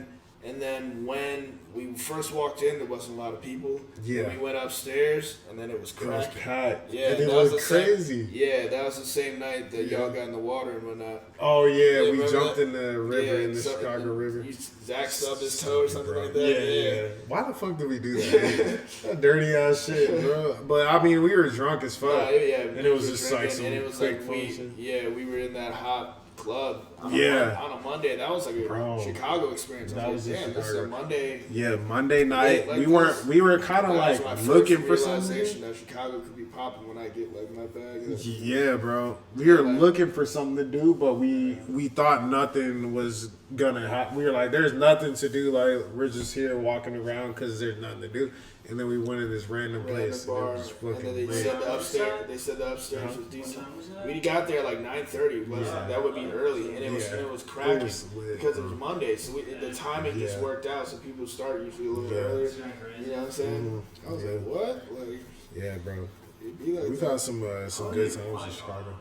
Speaker 4: And then when we first walked in, there wasn't a lot of people.
Speaker 1: Yeah.
Speaker 4: And we went upstairs, and then it was
Speaker 1: It was
Speaker 4: cracking.
Speaker 1: packed.
Speaker 4: Yeah,
Speaker 1: and it
Speaker 4: that
Speaker 1: was
Speaker 4: the same-
Speaker 1: crazy.
Speaker 4: Yeah, that was the same night that y'all got in the water and whatnot.
Speaker 1: Oh yeah, we
Speaker 4: remember
Speaker 1: jumped
Speaker 4: that?
Speaker 1: in the river in the
Speaker 4: so-
Speaker 1: Chicago River.
Speaker 4: Zach stubbed his toe or something
Speaker 1: Bro.
Speaker 4: like that.
Speaker 1: Yeah. Why the fuck did we do that? That dirty ass shit, bro. But I mean, we were drunk as fuck.
Speaker 4: And
Speaker 1: it was just like some
Speaker 4: and it was
Speaker 1: quick
Speaker 4: like
Speaker 1: function.
Speaker 4: we were in that hot club on a Monday. That was like a
Speaker 1: Bro.
Speaker 4: Chicago experience. I
Speaker 1: That
Speaker 4: was like,
Speaker 1: was a
Speaker 4: damn, this is a
Speaker 1: Chicago-
Speaker 4: Monday.
Speaker 1: Yeah, Monday night.
Speaker 4: Like
Speaker 1: we
Speaker 4: this.
Speaker 1: were kind of
Speaker 4: That
Speaker 1: like
Speaker 4: was my first
Speaker 1: looking for
Speaker 4: realization
Speaker 1: something.
Speaker 4: that Chicago could be popping when I get like my bag.
Speaker 1: Yeah, bro. We were looking for something to do, but we thought nothing was gonna happen. We were like, "There's nothing to do. Like we're just here walking around because there's nothing to do." And then we went in this random place,
Speaker 4: bar,
Speaker 1: and it was
Speaker 4: and then
Speaker 1: fucking
Speaker 4: they
Speaker 1: lit.
Speaker 4: said the upstairs. They said the upstairs was decent. We got there like 9:30. That would be early, and it was
Speaker 1: Yeah.
Speaker 4: and it was cracking
Speaker 1: It was lit,
Speaker 4: because it
Speaker 1: bro.
Speaker 4: was Monday. So the timing just
Speaker 1: Yeah.
Speaker 4: worked out. So people start usually a little
Speaker 1: Yeah.
Speaker 4: earlier. You know what I'm saying? I was
Speaker 1: Yeah.
Speaker 4: like, what? Like
Speaker 1: Yeah, bro.
Speaker 4: it'd be like
Speaker 1: We've
Speaker 4: that.
Speaker 1: had some good times in Chicago.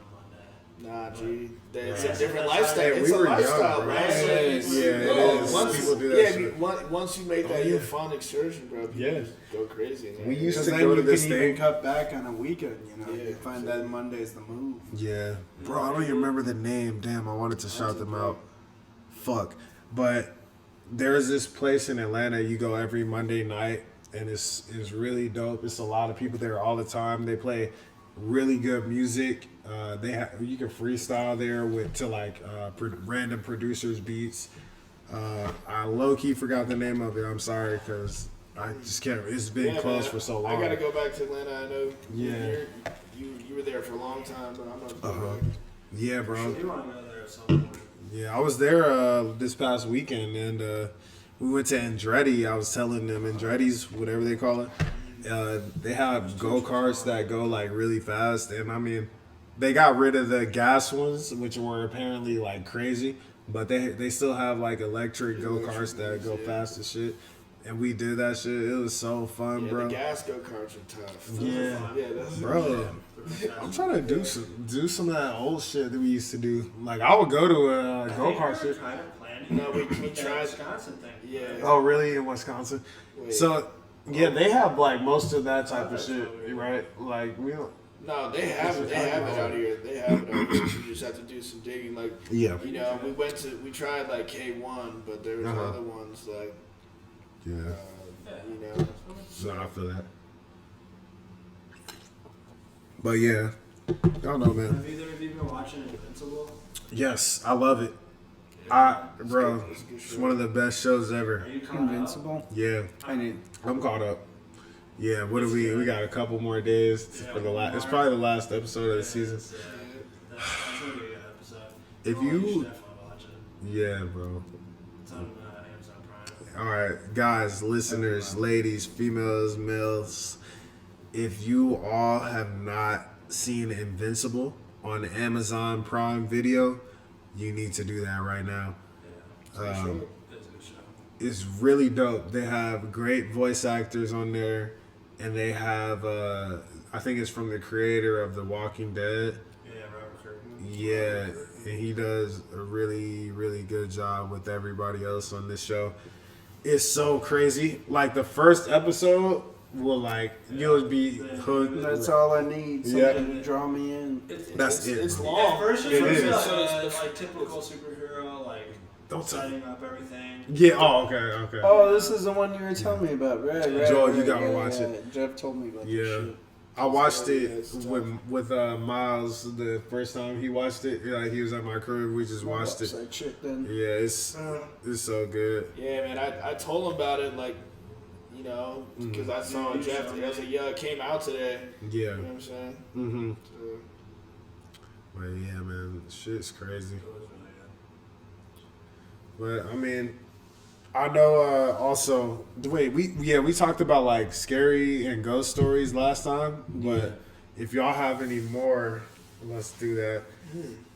Speaker 4: Nah, G. It's a different lifestyle.
Speaker 1: Yeah,
Speaker 4: It's
Speaker 1: we
Speaker 4: a
Speaker 1: were young,
Speaker 4: lifestyle,
Speaker 1: bro.
Speaker 4: bro.
Speaker 1: Yeah, it is.
Speaker 4: Once,
Speaker 1: People do that
Speaker 4: yeah,
Speaker 1: shit.
Speaker 4: once you make that your fun excursion, bro, people
Speaker 1: Yeah.
Speaker 4: just go crazy. Man.
Speaker 1: We used
Speaker 2: Because
Speaker 1: to
Speaker 2: then
Speaker 1: go
Speaker 2: you
Speaker 1: to this
Speaker 2: can even
Speaker 1: thing.
Speaker 2: cut back on a weekend. You know,
Speaker 4: Yeah,
Speaker 2: you find that Monday's the move.
Speaker 1: Yeah, bro. I don't even remember the name. Damn, I wanted to shout them out. Fuck, but there's this place in Atlanta. You go every Monday night, and it's really dope. It's a lot of people there all the time. They play really good music. You can freestyle there random producers beats. I low key forgot the name of it. I'm sorry because I just can't. It's been closed for so long.
Speaker 4: I gotta go back to Atlanta. I know.
Speaker 1: Yeah.
Speaker 4: You were there for a long time, but I'm gonna. Go back.
Speaker 1: Yeah, bro.
Speaker 3: You want to go there at some point.
Speaker 1: Yeah, I was there this past weekend, and we went to Andretti. I was telling them Andretti's, whatever they call it. They have go karts that go like really fast, and I mean, they got rid of the gas ones, which were apparently like crazy, but they still have like electric go-karts that go fast as shit. And we did that shit. It was so fun,
Speaker 4: Yeah,
Speaker 1: bro.
Speaker 4: the gas go-karts are tough.
Speaker 1: Yeah,
Speaker 4: That's
Speaker 1: bro. I'm trying to do some of that old shit that we used to do. Like I would go to a go-kart shit.
Speaker 3: Kind of planning.
Speaker 4: No, we
Speaker 3: that
Speaker 4: tried.
Speaker 3: Wisconsin thing.
Speaker 4: Yeah.
Speaker 1: Oh, really? In Wisconsin?
Speaker 4: Wait.
Speaker 1: So, yeah, they have like most of that type of shit, right? Like we don't.
Speaker 4: No, they have it. They have it out here. They have it out here. You just have to do some digging. Like,
Speaker 1: Yeah.
Speaker 4: you know, we tried like K1, but there was other ones like,
Speaker 1: Yeah.
Speaker 4: you know.
Speaker 1: No, I feel that. But yeah, I don't know, man.
Speaker 3: Have either of you been watching Invincible?
Speaker 1: Yes, I love it. Bro, it's one of the best shows ever.
Speaker 3: Are you caught
Speaker 2: Invincible.
Speaker 1: Yeah,
Speaker 2: I need.
Speaker 1: I'm caught up. Yeah, what do we? We got a couple more days for the last. It's probably the last episode of the season.
Speaker 3: That's gonna be a good episode.
Speaker 1: If
Speaker 3: You should
Speaker 1: you,
Speaker 3: definitely watch it.
Speaker 1: yeah, bro.
Speaker 3: It's on Amazon Prime.
Speaker 1: All right, guys, listeners, ladies, females, males, if you all have not seen Invincible on Amazon Prime Video, you need to do that right now.
Speaker 3: It's a good show.
Speaker 1: It's really dope. They have great voice actors on there, and they have, I think it's from the creator of The Walking Dead.
Speaker 3: Yeah, Robert Kirkman.
Speaker 1: Yeah, and he does a really, really good job with everybody else on this show. It's so crazy. Like the first episode will you'll be hooked.
Speaker 2: That's all I need. Something
Speaker 1: Yeah.
Speaker 2: to draw me in.
Speaker 1: That's it.
Speaker 4: It's
Speaker 1: bro.
Speaker 4: long.
Speaker 3: At first,
Speaker 1: It
Speaker 3: it
Speaker 1: is.
Speaker 3: was like typical superhero, like
Speaker 1: Don't tell me.
Speaker 3: setting up everything.
Speaker 1: Yeah. Oh, okay.
Speaker 2: Oh, this is the one you were telling me about. Right.
Speaker 1: Joel, you gotta watch
Speaker 2: yeah.
Speaker 1: it.
Speaker 2: Jeff told me about
Speaker 1: Yeah.
Speaker 2: this shit.
Speaker 1: I watched it
Speaker 4: It's
Speaker 1: with Miles the first time he watched it. Like he was at my crib, we just watched it.
Speaker 2: Upside shit then.
Speaker 1: Yeah, it's so good.
Speaker 4: Yeah, man. I told him about it, like, you know, because I saw Jeff. I was like, yeah, it came out today.
Speaker 1: Yeah.
Speaker 4: You know what I'm saying?
Speaker 1: Mm-hmm.
Speaker 4: So,
Speaker 1: But yeah, man, shit's crazy. But I mean, I know. Also, wait, we talked about like scary and ghost stories last time. But if y'all have any more, let's do that.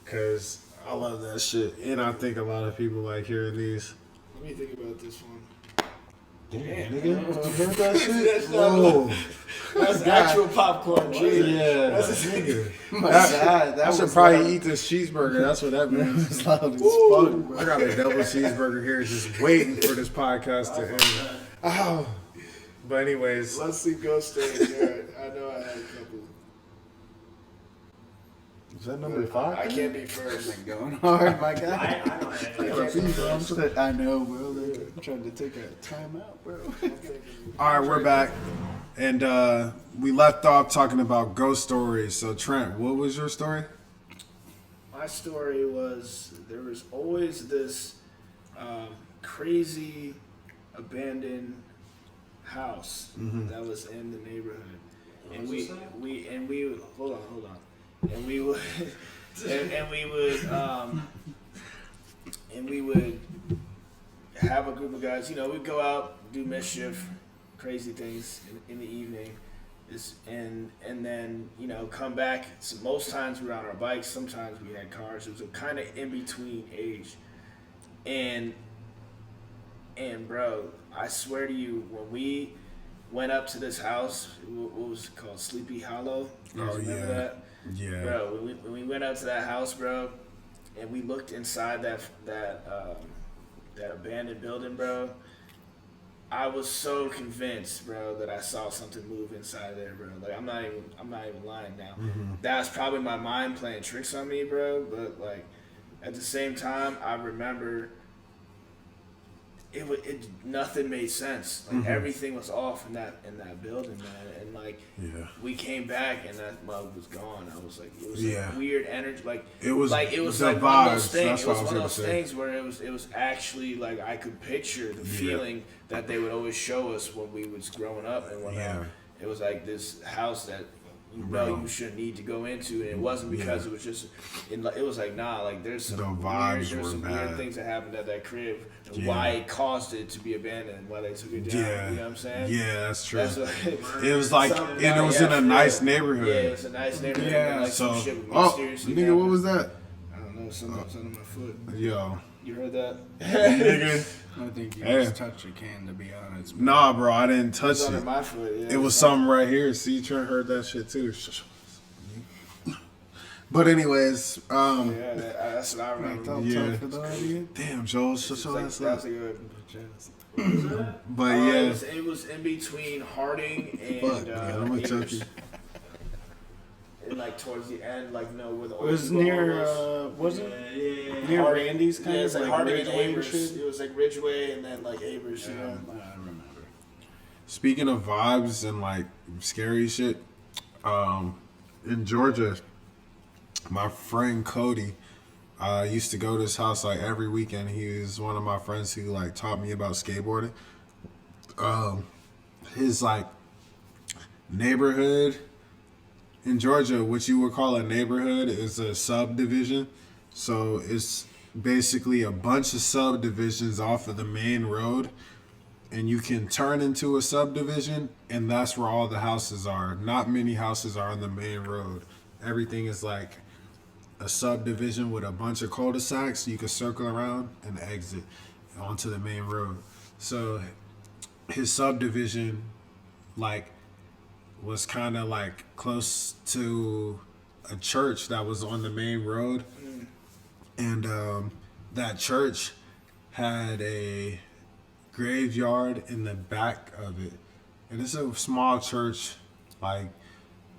Speaker 1: Cause I love that shit, and I think a lot of people like hearing these.
Speaker 4: let me think about this one.
Speaker 1: Damn, nigga, you heard that shit?
Speaker 4: That's not-
Speaker 1: Whoa.
Speaker 4: That's actual popcorn, G.
Speaker 1: Yeah, nigga.
Speaker 2: My God,
Speaker 1: I should
Speaker 2: was
Speaker 1: probably
Speaker 2: loud.
Speaker 1: eat this cheeseburger. That's what that means.
Speaker 2: It's loud as
Speaker 1: I
Speaker 2: fuck.
Speaker 1: got a double cheeseburger here, just waiting for this podcast to end. Oh, but anyways,
Speaker 4: Let's see ghost stories. Alright, I know I had a couple.
Speaker 1: is that number 5?
Speaker 4: I can't be first.
Speaker 2: Going hard, my
Speaker 3: I
Speaker 2: guy.
Speaker 3: don't have
Speaker 2: I know, bro. They're trying to take a time out, bro.
Speaker 1: All right, we're back, and we left off talking about ghost stories. So Trent, what was your story?
Speaker 4: My story was there was always this crazy abandoned house that was in the neighborhood, and we would hold on, and we would and we would have a group of guys. You know, we'd go out, do mischief, crazy things in the evening. And then, you know, come back. So most times we were on our bikes. Sometimes we had cars. It was a kind of in between age. And bro, I swear to you, when we went up to this house, what was it called? Sleepy Hollow. You guys remember that?
Speaker 1: Yeah.
Speaker 4: Bro, when we went up to that house, bro, and we looked inside that abandoned building, bro, I was so convinced, bro, that I saw something move inside there, bro. Like I'm not even lying now. That's probably my mind playing tricks on me, bro. But like at the same time, I remember nothing made sense. Like everything was off in that building, man. And like we came back and that mug was gone. I was like, it was like weird energy. Like
Speaker 1: It was
Speaker 4: the
Speaker 1: like
Speaker 4: one of those
Speaker 1: vibes.
Speaker 4: things.
Speaker 1: That's
Speaker 4: It
Speaker 1: what
Speaker 4: was
Speaker 1: I was
Speaker 4: one of
Speaker 1: gonna
Speaker 4: those
Speaker 1: say.
Speaker 4: things where it was actually like I could picture the feeling that they would always show us when we was growing up and whatnot.
Speaker 1: Yeah.
Speaker 4: It was like this house that you know you shouldn't need to go into, and it wasn't because it was just, it was like nah, like there's some weird things that happened at that crib, and why it caused it to be abandoned, why they took it down. You know what I'm saying?
Speaker 1: Yeah, that's true. It was like, and it was in a nice neighborhood.
Speaker 4: Yeah, it's a nice neighborhood.
Speaker 2: Yeah.
Speaker 4: Like
Speaker 1: So,
Speaker 4: some shit
Speaker 1: nigga, what was that?
Speaker 4: I don't know, something on my foot.
Speaker 1: Yo.
Speaker 4: You heard that?
Speaker 1: Nigga.
Speaker 2: I think you just touched a can, to be honest.
Speaker 1: Nah, bro, I didn't touch
Speaker 4: Under
Speaker 1: it.
Speaker 4: my foot. Yeah,
Speaker 1: It was something right here. See, Trent heard that shit too. But anyways,
Speaker 4: that's what I remember.
Speaker 1: Damn, Joel, shut your ass up. But
Speaker 4: yeah, it was in between Harding and
Speaker 1: Fuck, man, I'm gonna choke you.
Speaker 4: And like towards the end, like with the
Speaker 2: It was near, was it? Near Randy's kind
Speaker 4: yeah,
Speaker 2: of?
Speaker 4: it's like Harding and
Speaker 2: Ridgeway and
Speaker 4: Avers.
Speaker 2: shit?
Speaker 4: It was like Ridgeway and then like Avers.
Speaker 2: I remember.
Speaker 1: Speaking of vibes and like scary shit, in Georgia, my friend Cody used to go to his house like every weekend. He was one of my friends who like taught me about skateboarding. His like neighborhood in Georgia, what you would call a neighborhood, is a subdivision. So it's basically a bunch of subdivisions off of the main road, and you can turn into a subdivision, and that's where all the houses are. Not many houses are on the main road. Everything is like a subdivision with a bunch of cul-de-sacs. You can circle around and exit onto the main road. So his subdivision, like, was kind of like close to a church that was on the main road. And that church had a graveyard in the back of it. And it's a small church. Like,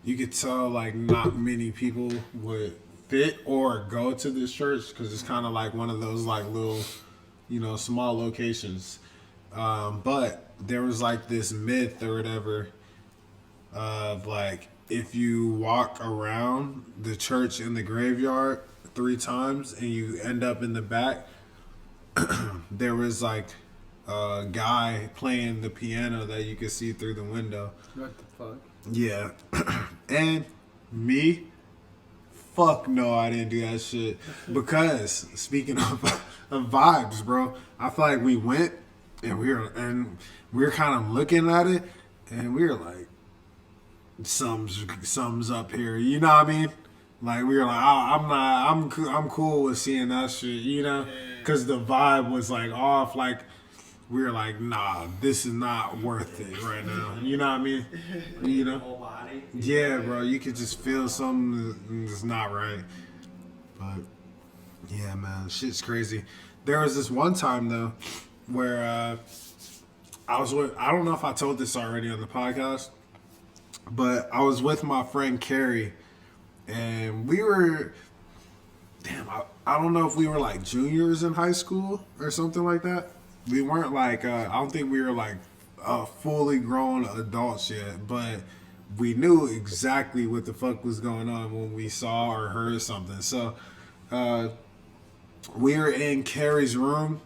Speaker 1: you could tell like not many people would fit or go to this church because it's kind of like one of those like little, small locations. But there was like this myth or whatever of like, if you walk around the church in the graveyard 3 times and you end up in the back, there was like a guy playing the piano that you could see through the window.
Speaker 2: What the fuck?
Speaker 1: Yeah. And me, fuck no, I didn't do that shit. Because speaking of vibes, bro, I feel like we went and we were kind of looking at it and we were like, something's up here, you know what I mean? Like we were like, I'm cool with seeing that shit, because the vibe was like off. Like we were like, nah, this is not worth it right now. You know what I mean?
Speaker 3: Whole body.
Speaker 1: Yeah, bro, you could just feel something that's not right. But yeah, man, shit's crazy. There was this one time though where I don't know if I told this already on the podcast, but I was with my friend Carrie, and we were, I don't know if we were like juniors in high school or something like that. We weren't like, I don't think we were like fully grown adults yet, but we knew exactly what the fuck was going on when we saw or heard something. So we were in Carrie's room,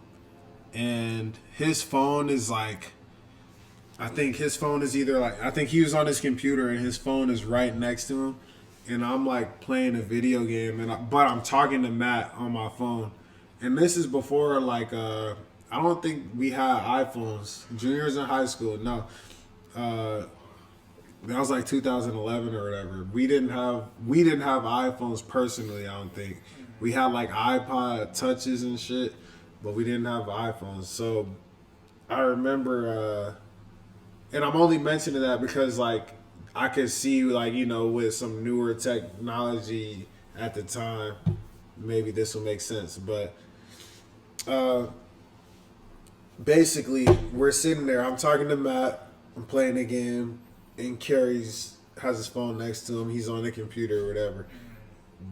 Speaker 1: and his phone is like, I think his phone is either like, I think he was on his computer and his phone is right next to him, and I'm like playing a video game, but I'm talking to Matt on my phone. And this is before like I don't think we had iPhones. Juniors in high school, no. That was like 2011 or whatever. We didn't have iPhones personally, I don't think. We had like iPod touches and shit, but we didn't have iPhones. So I remember and I'm only mentioning that because like I could see like, with some newer technology at the time, maybe this will make sense. But basically we're sitting there, I'm talking to Matt, I'm playing a game, and Carrie's has his phone next to him, he's on the computer or whatever.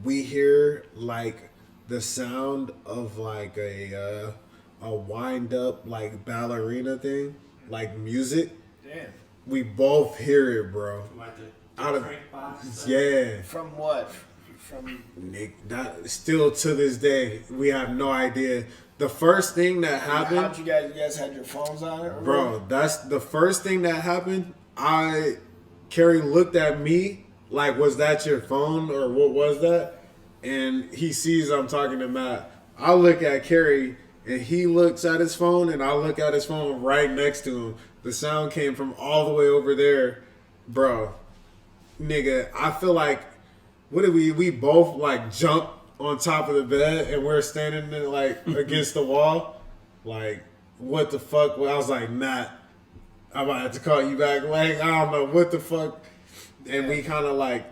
Speaker 1: We hear like the sound of like a wind up like ballerina thing, like music.
Speaker 4: Damn.
Speaker 1: We both hear it, bro.
Speaker 3: Like the
Speaker 1: Out of,
Speaker 3: crank box.
Speaker 1: yeah.
Speaker 4: From what? From
Speaker 1: Nick, that still to this day, we have no idea. The first thing that happened,
Speaker 4: how'd you guys had your phones on it?
Speaker 1: bro, that's the first thing that happened. Carrie looked at me like, was that your phone or what was that? And he sees I'm talking to Matt. I look at Kerry and he looks at his phone and I look at his phone right next to him. The sound came from all the way over there. Bro, nigga, I feel like, what did we both like jump on top of the bed and we're standing there like against the wall. Like, what the fuck? Well, I was like, Matt, I might have to call you back. Like, I don't know what the fuck. And we kind of like,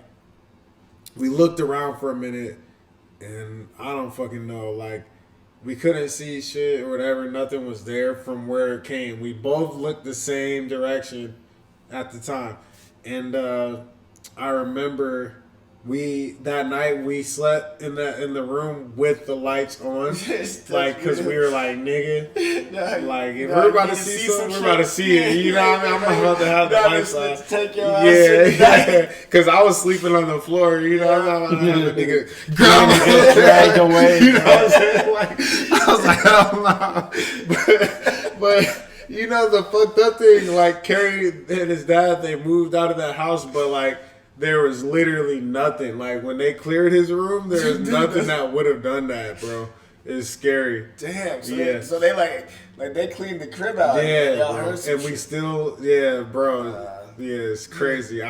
Speaker 1: we looked around for a minute and I don't fucking know. Like, we couldn't see shit or whatever. Nothing was there from where it came. We both looked the same direction at the time. And I remember that night we slept in the room with the lights on, like, cause we were like, nigga, like if we're about to see something, we're about to see it. You know what I mean? I'm about to have the lights on.
Speaker 4: Take your ass
Speaker 1: Yeah, cause I was sleeping on the floor. You know, I'm gonna have a nigga
Speaker 2: Get dragged away.
Speaker 1: You know what I'm saying? Like, I was like, oh no, but. You know, the fucked up thing, like, Kerry and his dad, they moved out of that house, but, like, there was literally nothing. Like, when they cleared his room, there was nothing that would have done that, bro. It's scary.
Speaker 4: Damn. So,
Speaker 1: Yeah.
Speaker 4: so they, like they cleaned the crib out.
Speaker 1: Yeah,
Speaker 4: Y'all
Speaker 1: bro.
Speaker 4: heard some
Speaker 1: And we
Speaker 4: shit.
Speaker 1: still, yeah, bro. Yeah, it's crazy.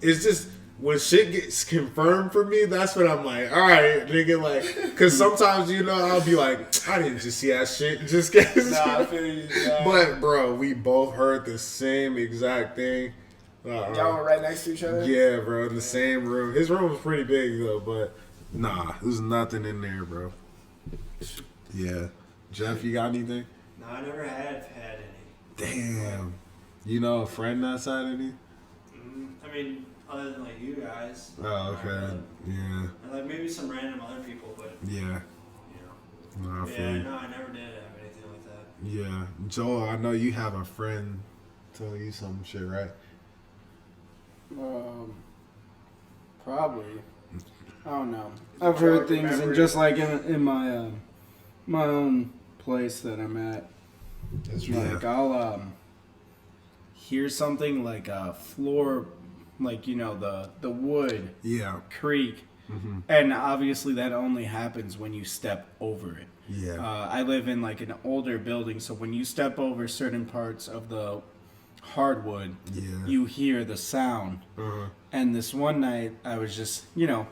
Speaker 1: It's just, when shit gets confirmed for me, that's when I'm like, all right, nigga, like, because sometimes, you know, I'll be like, I didn't just see that shit just get.
Speaker 4: Nah, I feel you. Nah.
Speaker 1: But, bro, we both heard the same exact thing.
Speaker 4: Y'all were right next to each other?
Speaker 1: Yeah, bro, in the same room. His room was pretty big, though, but nah, there's nothing in there, bro. Yeah. Jeff, you got anything?
Speaker 3: No, I never had any.
Speaker 1: Damn. You know a friend that's had any?
Speaker 3: I mean, other than like you guys.
Speaker 1: Oh, okay. Yeah.
Speaker 3: And like maybe some random other people, but
Speaker 1: Yeah.
Speaker 3: you know.
Speaker 1: No, I feel
Speaker 3: Yeah,
Speaker 1: you.
Speaker 3: no, I never did have anything like that.
Speaker 1: Yeah. Joel, I know you have a friend telling you some shit, right?
Speaker 2: Probably. I don't know. I've heard things, and just like in my my own place that I'm at,
Speaker 1: That's
Speaker 2: like I'll hear something like a floor, like, you know, the wood
Speaker 1: Yeah.
Speaker 2: creak, and obviously that only happens when you step over it.
Speaker 1: Yeah.
Speaker 2: I live in like an older building, so when you step over certain parts of the hardwood,
Speaker 1: Yeah.
Speaker 2: you hear the sound.
Speaker 1: Uh-huh.
Speaker 2: And this one night, I was just, you know,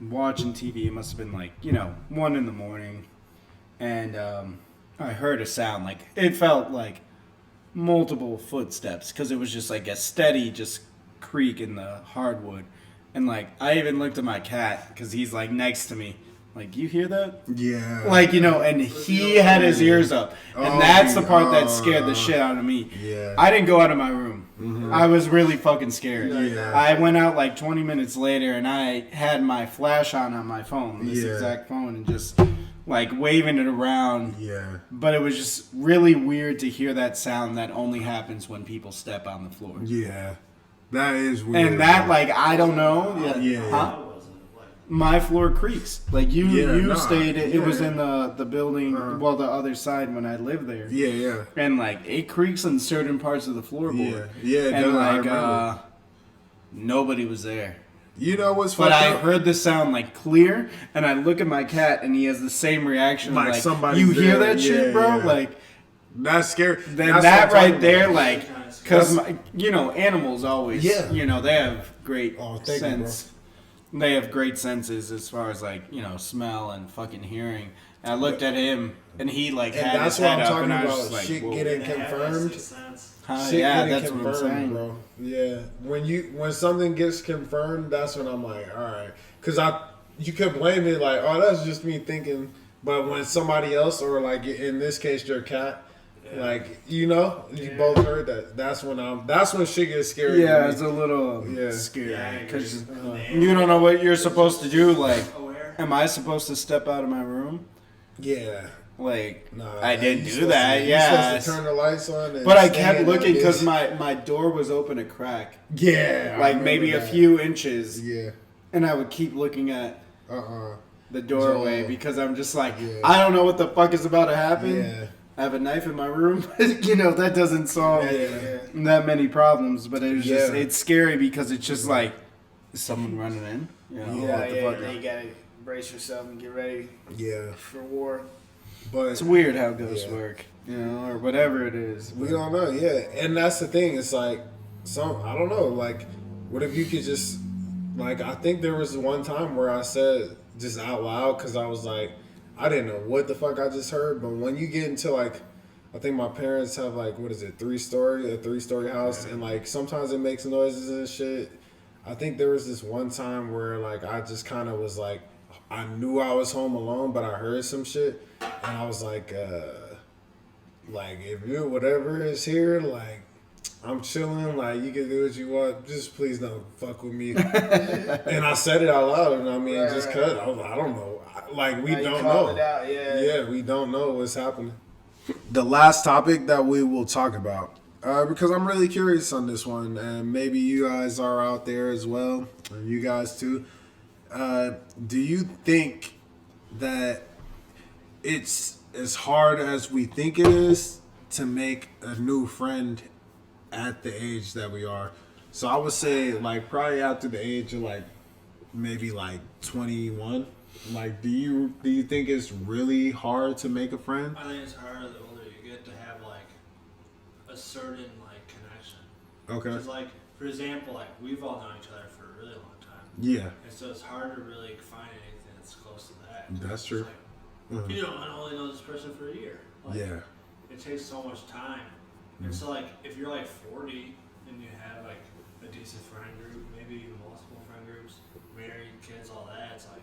Speaker 2: watching TV. It must have been like, you know, 1 a.m. And I heard a sound. Like, it felt like multiple footsteps because it was just like a steady just creak in the hardwood. And like, I even looked at my cat because he's like next to me. Like, you hear that?
Speaker 1: Yeah.
Speaker 2: Like, you know, and he had his ears up. And that's the part that scared the shit out of me.
Speaker 1: Yeah.
Speaker 2: I didn't go out of my room. I was really fucking scared.
Speaker 1: Yeah.
Speaker 2: I went out like 20 minutes later and I had my flash on my phone, this
Speaker 1: Yeah.
Speaker 2: exact phone, and just like waving it around.
Speaker 1: Yeah.
Speaker 2: But it was just really weird to hear that sound that only happens when people step on the floor.
Speaker 1: Yeah. That is weird.
Speaker 2: And that, like, I don't know.
Speaker 1: Yeah.
Speaker 2: Huh?
Speaker 3: I wasn't like.
Speaker 2: My floor creaks. Like, you stayed, it was
Speaker 1: yeah.
Speaker 2: in the building, well, the other side when I lived there.
Speaker 1: Yeah, yeah.
Speaker 2: And, like, it creaks on certain parts of the floorboard.
Speaker 1: Yeah, it
Speaker 2: And,
Speaker 1: does, I
Speaker 2: like,
Speaker 1: remember.
Speaker 2: nobody was there.
Speaker 1: You know what's
Speaker 2: But
Speaker 1: fucked
Speaker 2: I
Speaker 1: up?
Speaker 2: heard the sound, like, clear, and I look at my cat, and he has the same reaction.
Speaker 1: Like,
Speaker 2: Like,
Speaker 1: somebody's
Speaker 2: you hear
Speaker 1: there.
Speaker 2: that shit,
Speaker 1: Yeah,
Speaker 2: bro?
Speaker 1: yeah.
Speaker 2: Like,
Speaker 1: That's scary.
Speaker 2: then
Speaker 1: That's
Speaker 2: that
Speaker 1: what I'm
Speaker 2: right
Speaker 1: talking
Speaker 2: there,
Speaker 1: about.
Speaker 2: like, because, you know, animals always,
Speaker 1: Yeah.
Speaker 2: you know, they have great
Speaker 1: Oh, thank you,
Speaker 2: sense. They have great senses as far as, like, you know, smell and fucking hearing. And I looked at him, and he, like,
Speaker 1: And
Speaker 2: had
Speaker 1: that's
Speaker 2: his
Speaker 1: what
Speaker 2: head
Speaker 1: I'm
Speaker 2: up,
Speaker 1: talking
Speaker 2: and I was
Speaker 1: about.
Speaker 2: just like,
Speaker 1: Shit
Speaker 2: whoa.
Speaker 1: getting
Speaker 3: They have, like,
Speaker 1: confirmed.
Speaker 3: sixth sense.
Speaker 2: Huh,
Speaker 1: Shit
Speaker 2: yeah,
Speaker 1: getting
Speaker 2: that's what I'm
Speaker 1: confirmed,
Speaker 2: saying.
Speaker 1: bro. Yeah, when something gets confirmed, that's when I'm like, all right, because you could blame it like, oh, that's just me thinking, but when somebody else or like in this case your cat, like you know, you both heard that. That's when shit gets scary.
Speaker 2: Yeah,
Speaker 1: to
Speaker 2: it's
Speaker 1: me.
Speaker 2: a little
Speaker 1: Yeah.
Speaker 2: scary
Speaker 3: Yeah,
Speaker 2: because
Speaker 3: you're-
Speaker 2: you don't know what you're supposed to do. Like,
Speaker 3: Aware.
Speaker 2: am I supposed to step out of my room?
Speaker 1: Yeah.
Speaker 2: Like,
Speaker 1: Nah,
Speaker 2: I didn't
Speaker 1: you
Speaker 2: do
Speaker 1: supposed
Speaker 2: that.
Speaker 1: to-
Speaker 2: Yeah,
Speaker 1: You're supposed to turn the lights on. And
Speaker 2: but I
Speaker 1: stay
Speaker 2: kept
Speaker 1: in
Speaker 2: looking
Speaker 1: that
Speaker 2: because
Speaker 1: bitch.
Speaker 2: my door was open a crack,
Speaker 1: Yeah, I
Speaker 2: like
Speaker 1: remember
Speaker 2: maybe a
Speaker 1: that.
Speaker 2: few inches,
Speaker 1: Yeah.
Speaker 2: and I would keep looking at the doorway
Speaker 1: Joel.
Speaker 2: because I'm just like,
Speaker 1: Yeah.
Speaker 2: I don't know what the fuck is about to happen.
Speaker 1: Yeah.
Speaker 2: I have a knife in my room. You know, that doesn't solve
Speaker 1: Yeah.
Speaker 2: that many problems, but it was just,
Speaker 1: Yeah.
Speaker 2: it's scary because it's just like, Is someone running in?
Speaker 1: Yeah,
Speaker 2: what the fuck?
Speaker 4: Then you gotta brace yourself and get ready
Speaker 1: Yeah,
Speaker 4: for war.
Speaker 1: but
Speaker 2: It's weird how ghosts
Speaker 1: Yeah.
Speaker 2: work, or whatever it is.
Speaker 1: we don't know. Yeah, and that's the thing. It's like I don't know. Like, what if you could just like? I think there was one time where I said just out loud because I was like, I didn't know what the fuck I just heard. But when you get into like, I think my parents have like what is it, a 3-story house, and like sometimes it makes noises and shit. I think there was this one time where like I just kind of was like, I knew I was home alone, but I heard some shit, and I was like if you whatever is here, like I'm chilling, like you can do what you want, just please don't fuck with me. And I said it out loud, and I mean just cause I don't know, like we don't know.
Speaker 4: It out,
Speaker 1: Yeah, we don't know what's happening. The last topic that we will talk about, because I'm really curious on this one, and maybe you guys are out there as well, and you guys too. Do you think that it's as hard as we think it is to make a new friend at the age that we are? So I would say like probably after the age of like maybe like 21. Like, do you think it's really hard to make a friend?
Speaker 3: I think it's harder the older you get to have like a certain like connection.
Speaker 1: Okay.
Speaker 3: Because like for example, like we've all known each other for a really long time,
Speaker 1: Yeah,
Speaker 3: and so it's hard to really find anything that's close to that.
Speaker 1: that's
Speaker 3: It's
Speaker 1: true.
Speaker 3: like, you know, I only know this person for a year. Like,
Speaker 1: Yeah.
Speaker 3: It takes so much time, and so like if you're like 40 and you have like a decent friend group, maybe even multiple friend groups, married, kids, all that, it's like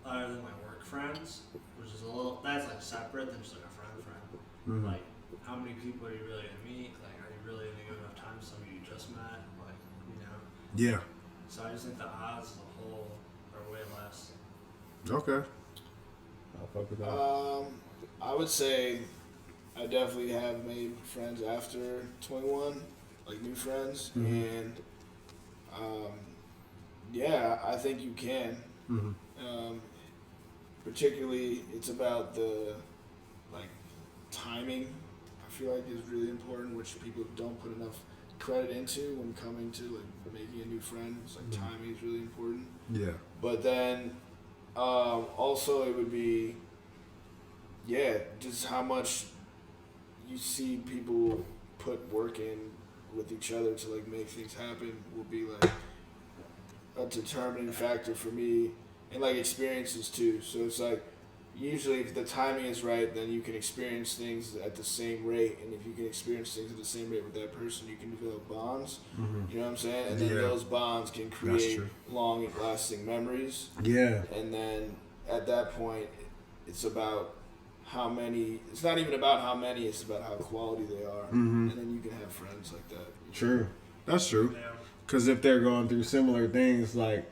Speaker 3: other than like work friends, which is a little that's like separate than just like a friend. Like how many people are you really gonna meet? Like are you really gonna give enough time to somebody you just met? Like, you know.
Speaker 1: Yeah.
Speaker 3: So I just think the odds as a whole are way less.
Speaker 1: Okay. I'll fuck with that.
Speaker 4: I would say I definitely have made friends after 21, like new friends, and yeah, I think you can. Particularly, it's about the like timing. I feel like is really important, which people don't put enough credit into when coming to like making a new friend. It's like timing is really important.
Speaker 1: Yeah.
Speaker 4: But then also it would be just how much you see people put work in with each other to like make things happen will be like a determining factor for me, and like experiences too. So it's like usually if the timing is right, then you can experience things at the same rate, and if you can experience things at the same rate with that person, you can develop bonds. You know what I'm saying? And then those bonds can create long lasting memories.
Speaker 1: Yeah.
Speaker 4: And then at that point, it's about how many. It's not even about how many. It's about how quality they are. And then you can have friends like that.
Speaker 1: True. That's true.
Speaker 3: Yeah.
Speaker 1: Because if they're going through similar things, like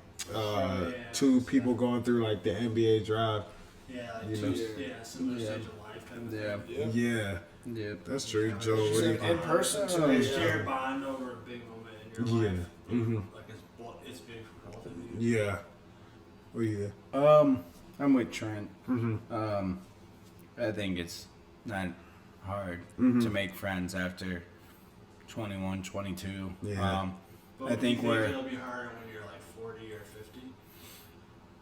Speaker 1: two people going through like the NBA draft.
Speaker 3: Yeah, like
Speaker 1: You
Speaker 3: two,
Speaker 1: know.
Speaker 3: similar stage of life kind of
Speaker 2: Yeah.
Speaker 3: thing.
Speaker 1: Yeah.
Speaker 2: Yeah.
Speaker 1: That's true. Joe, what do you
Speaker 4: In
Speaker 1: think?
Speaker 4: person too.
Speaker 3: You share a bond over a big moment in your life.
Speaker 1: Yeah.
Speaker 3: Like it's big for both of you.
Speaker 1: Yeah. What do you think?
Speaker 2: I'm with Trent. I think it's not hard to make friends after 21, 22.
Speaker 1: Yeah.
Speaker 3: But
Speaker 2: I think
Speaker 3: you
Speaker 2: we're-
Speaker 3: it'll be harder when you're like 40 or 50.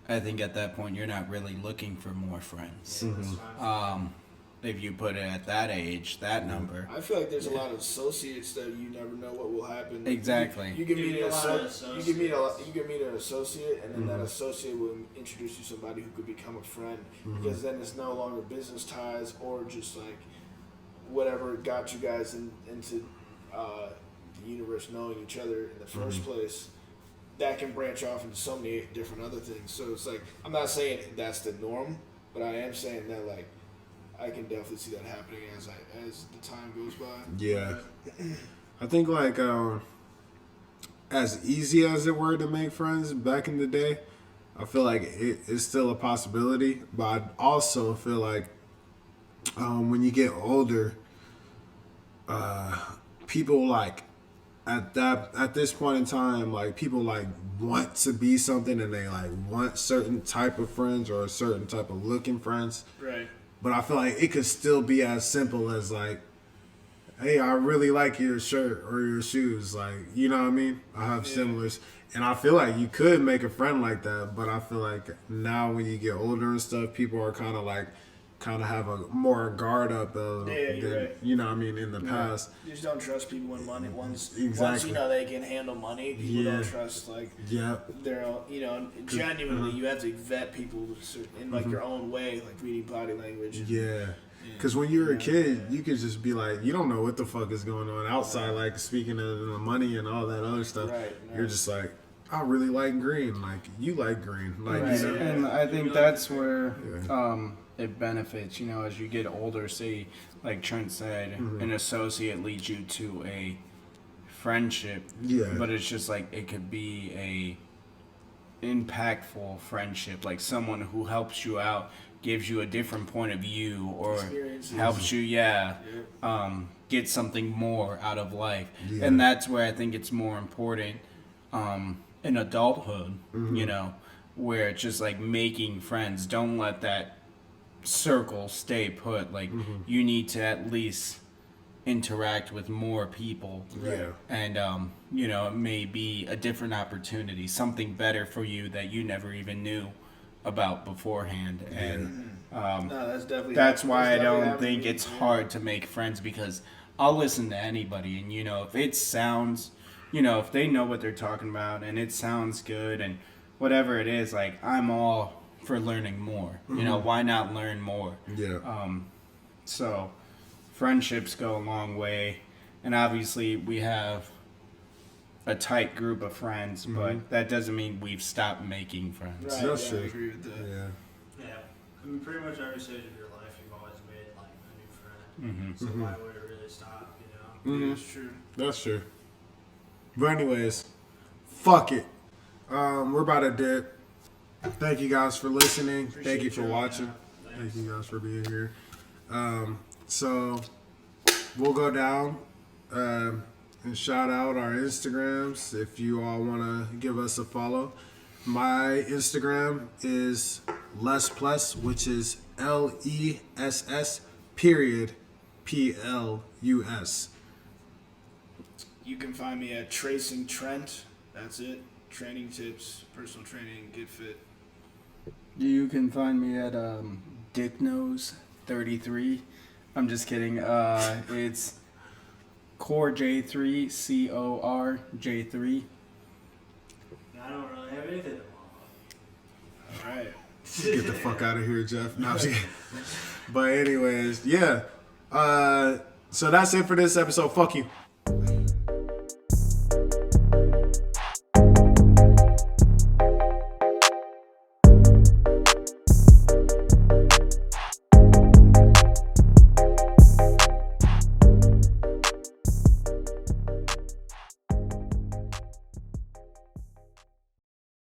Speaker 2: I think at that point you're not really looking for more friends.
Speaker 3: Yeah, that's fine.
Speaker 2: If you put it at that age, that number.
Speaker 4: I feel like there's a lot of associates that you never know what will happen.
Speaker 2: Exactly.
Speaker 4: You can
Speaker 3: You
Speaker 4: meet
Speaker 3: meet
Speaker 4: an
Speaker 3: a lot of
Speaker 4: associate. You can meet an associate, and then that associate will introduce you to somebody who could become a friend. Because then it's no longer business ties or just like whatever got you guys into the universe knowing each other in the first place. That can branch off into so many different other things. So it's like I'm not saying that's the norm, but I am saying that like I can definitely see that happening as the time goes by.
Speaker 1: Yeah. I think like as easy as it were to make friends back in the day, I feel like it's still a possibility. But I also feel like when you get older, people like at this point in time, like people like want to be something, and they like want certain type of friends or a certain type of looking friends.
Speaker 3: Right.
Speaker 1: But I feel like it could still be as simple as like, hey, I really like your shirt or your shoes. Like, you know what I mean? I have similars. And I feel like you could make a friend like that, but I feel like now when you get older and stuff, people are kind of have a more guard up of,
Speaker 4: right.
Speaker 1: you know what I mean, in the past.
Speaker 4: You just don't trust people when money. Once
Speaker 1: Exactly.
Speaker 4: you know they can handle money, people don't trust they're genuinely. You have to vet people in like your own way, like reading body language.
Speaker 1: Yeah. Because when you were a kid, you could just be like, you don't know what the fuck is going on outside, like speaking of the money and all that other stuff.
Speaker 4: Right.
Speaker 1: You're just like, I really like green. Like, you like green. Like,
Speaker 2: Right.
Speaker 1: you know?
Speaker 2: And I think that's where it benefits, as you get older, say, like Trent said, an associate leads you to a friendship.
Speaker 1: Yeah.
Speaker 2: But it's just like, it could be a impactful friendship, like someone who helps you out, gives you a different point of view, or helps you, get something more out of life.
Speaker 1: Yeah.
Speaker 2: And that's where I think it's more important in adulthood, where it's just like making friends. Don't let that circle stay put. Like, you need to at least interact with more people.
Speaker 1: Yeah.
Speaker 2: And, it may be a different opportunity, something better for you that you never even knew about beforehand. And that's why I don't think it's hard to make friends, because I'll listen to anybody, and if it sounds, if they know what they're talking about and it sounds good and whatever it is, like, I'm all for learning more. Why not learn more?
Speaker 1: Yeah.
Speaker 2: So friendships go a long way, and obviously we have a tight group of friends, but that doesn't mean we've stopped making friends.
Speaker 4: Right,
Speaker 1: That's true.
Speaker 4: I agree with that.
Speaker 1: Yeah.
Speaker 3: Yeah. I mean, pretty much every stage of your life, you've always made like a new friend. So why would it really stop?
Speaker 4: That's true.
Speaker 1: That's true. But anyways, fuck it. We're about to dip. Thank you guys for listening. Thank you for watching. Thank you guys for being here. So we'll go down and shout out our Instagrams if you all want to give us a follow. My Instagram is LessPlus, which is LESS period PLUS.
Speaker 4: You can find me at Tracing Trent. That's it. Training tips, personal training, get fit.
Speaker 2: You can find me at DickNose33. I'm just kidding. It's Core J3, CORJ3.
Speaker 3: I don't really have anything to follow.
Speaker 4: All right.
Speaker 1: Get the fuck out of here, Jeff. No, I'm just kidding. But anyways, yeah. So that's it for this episode. Fuck you.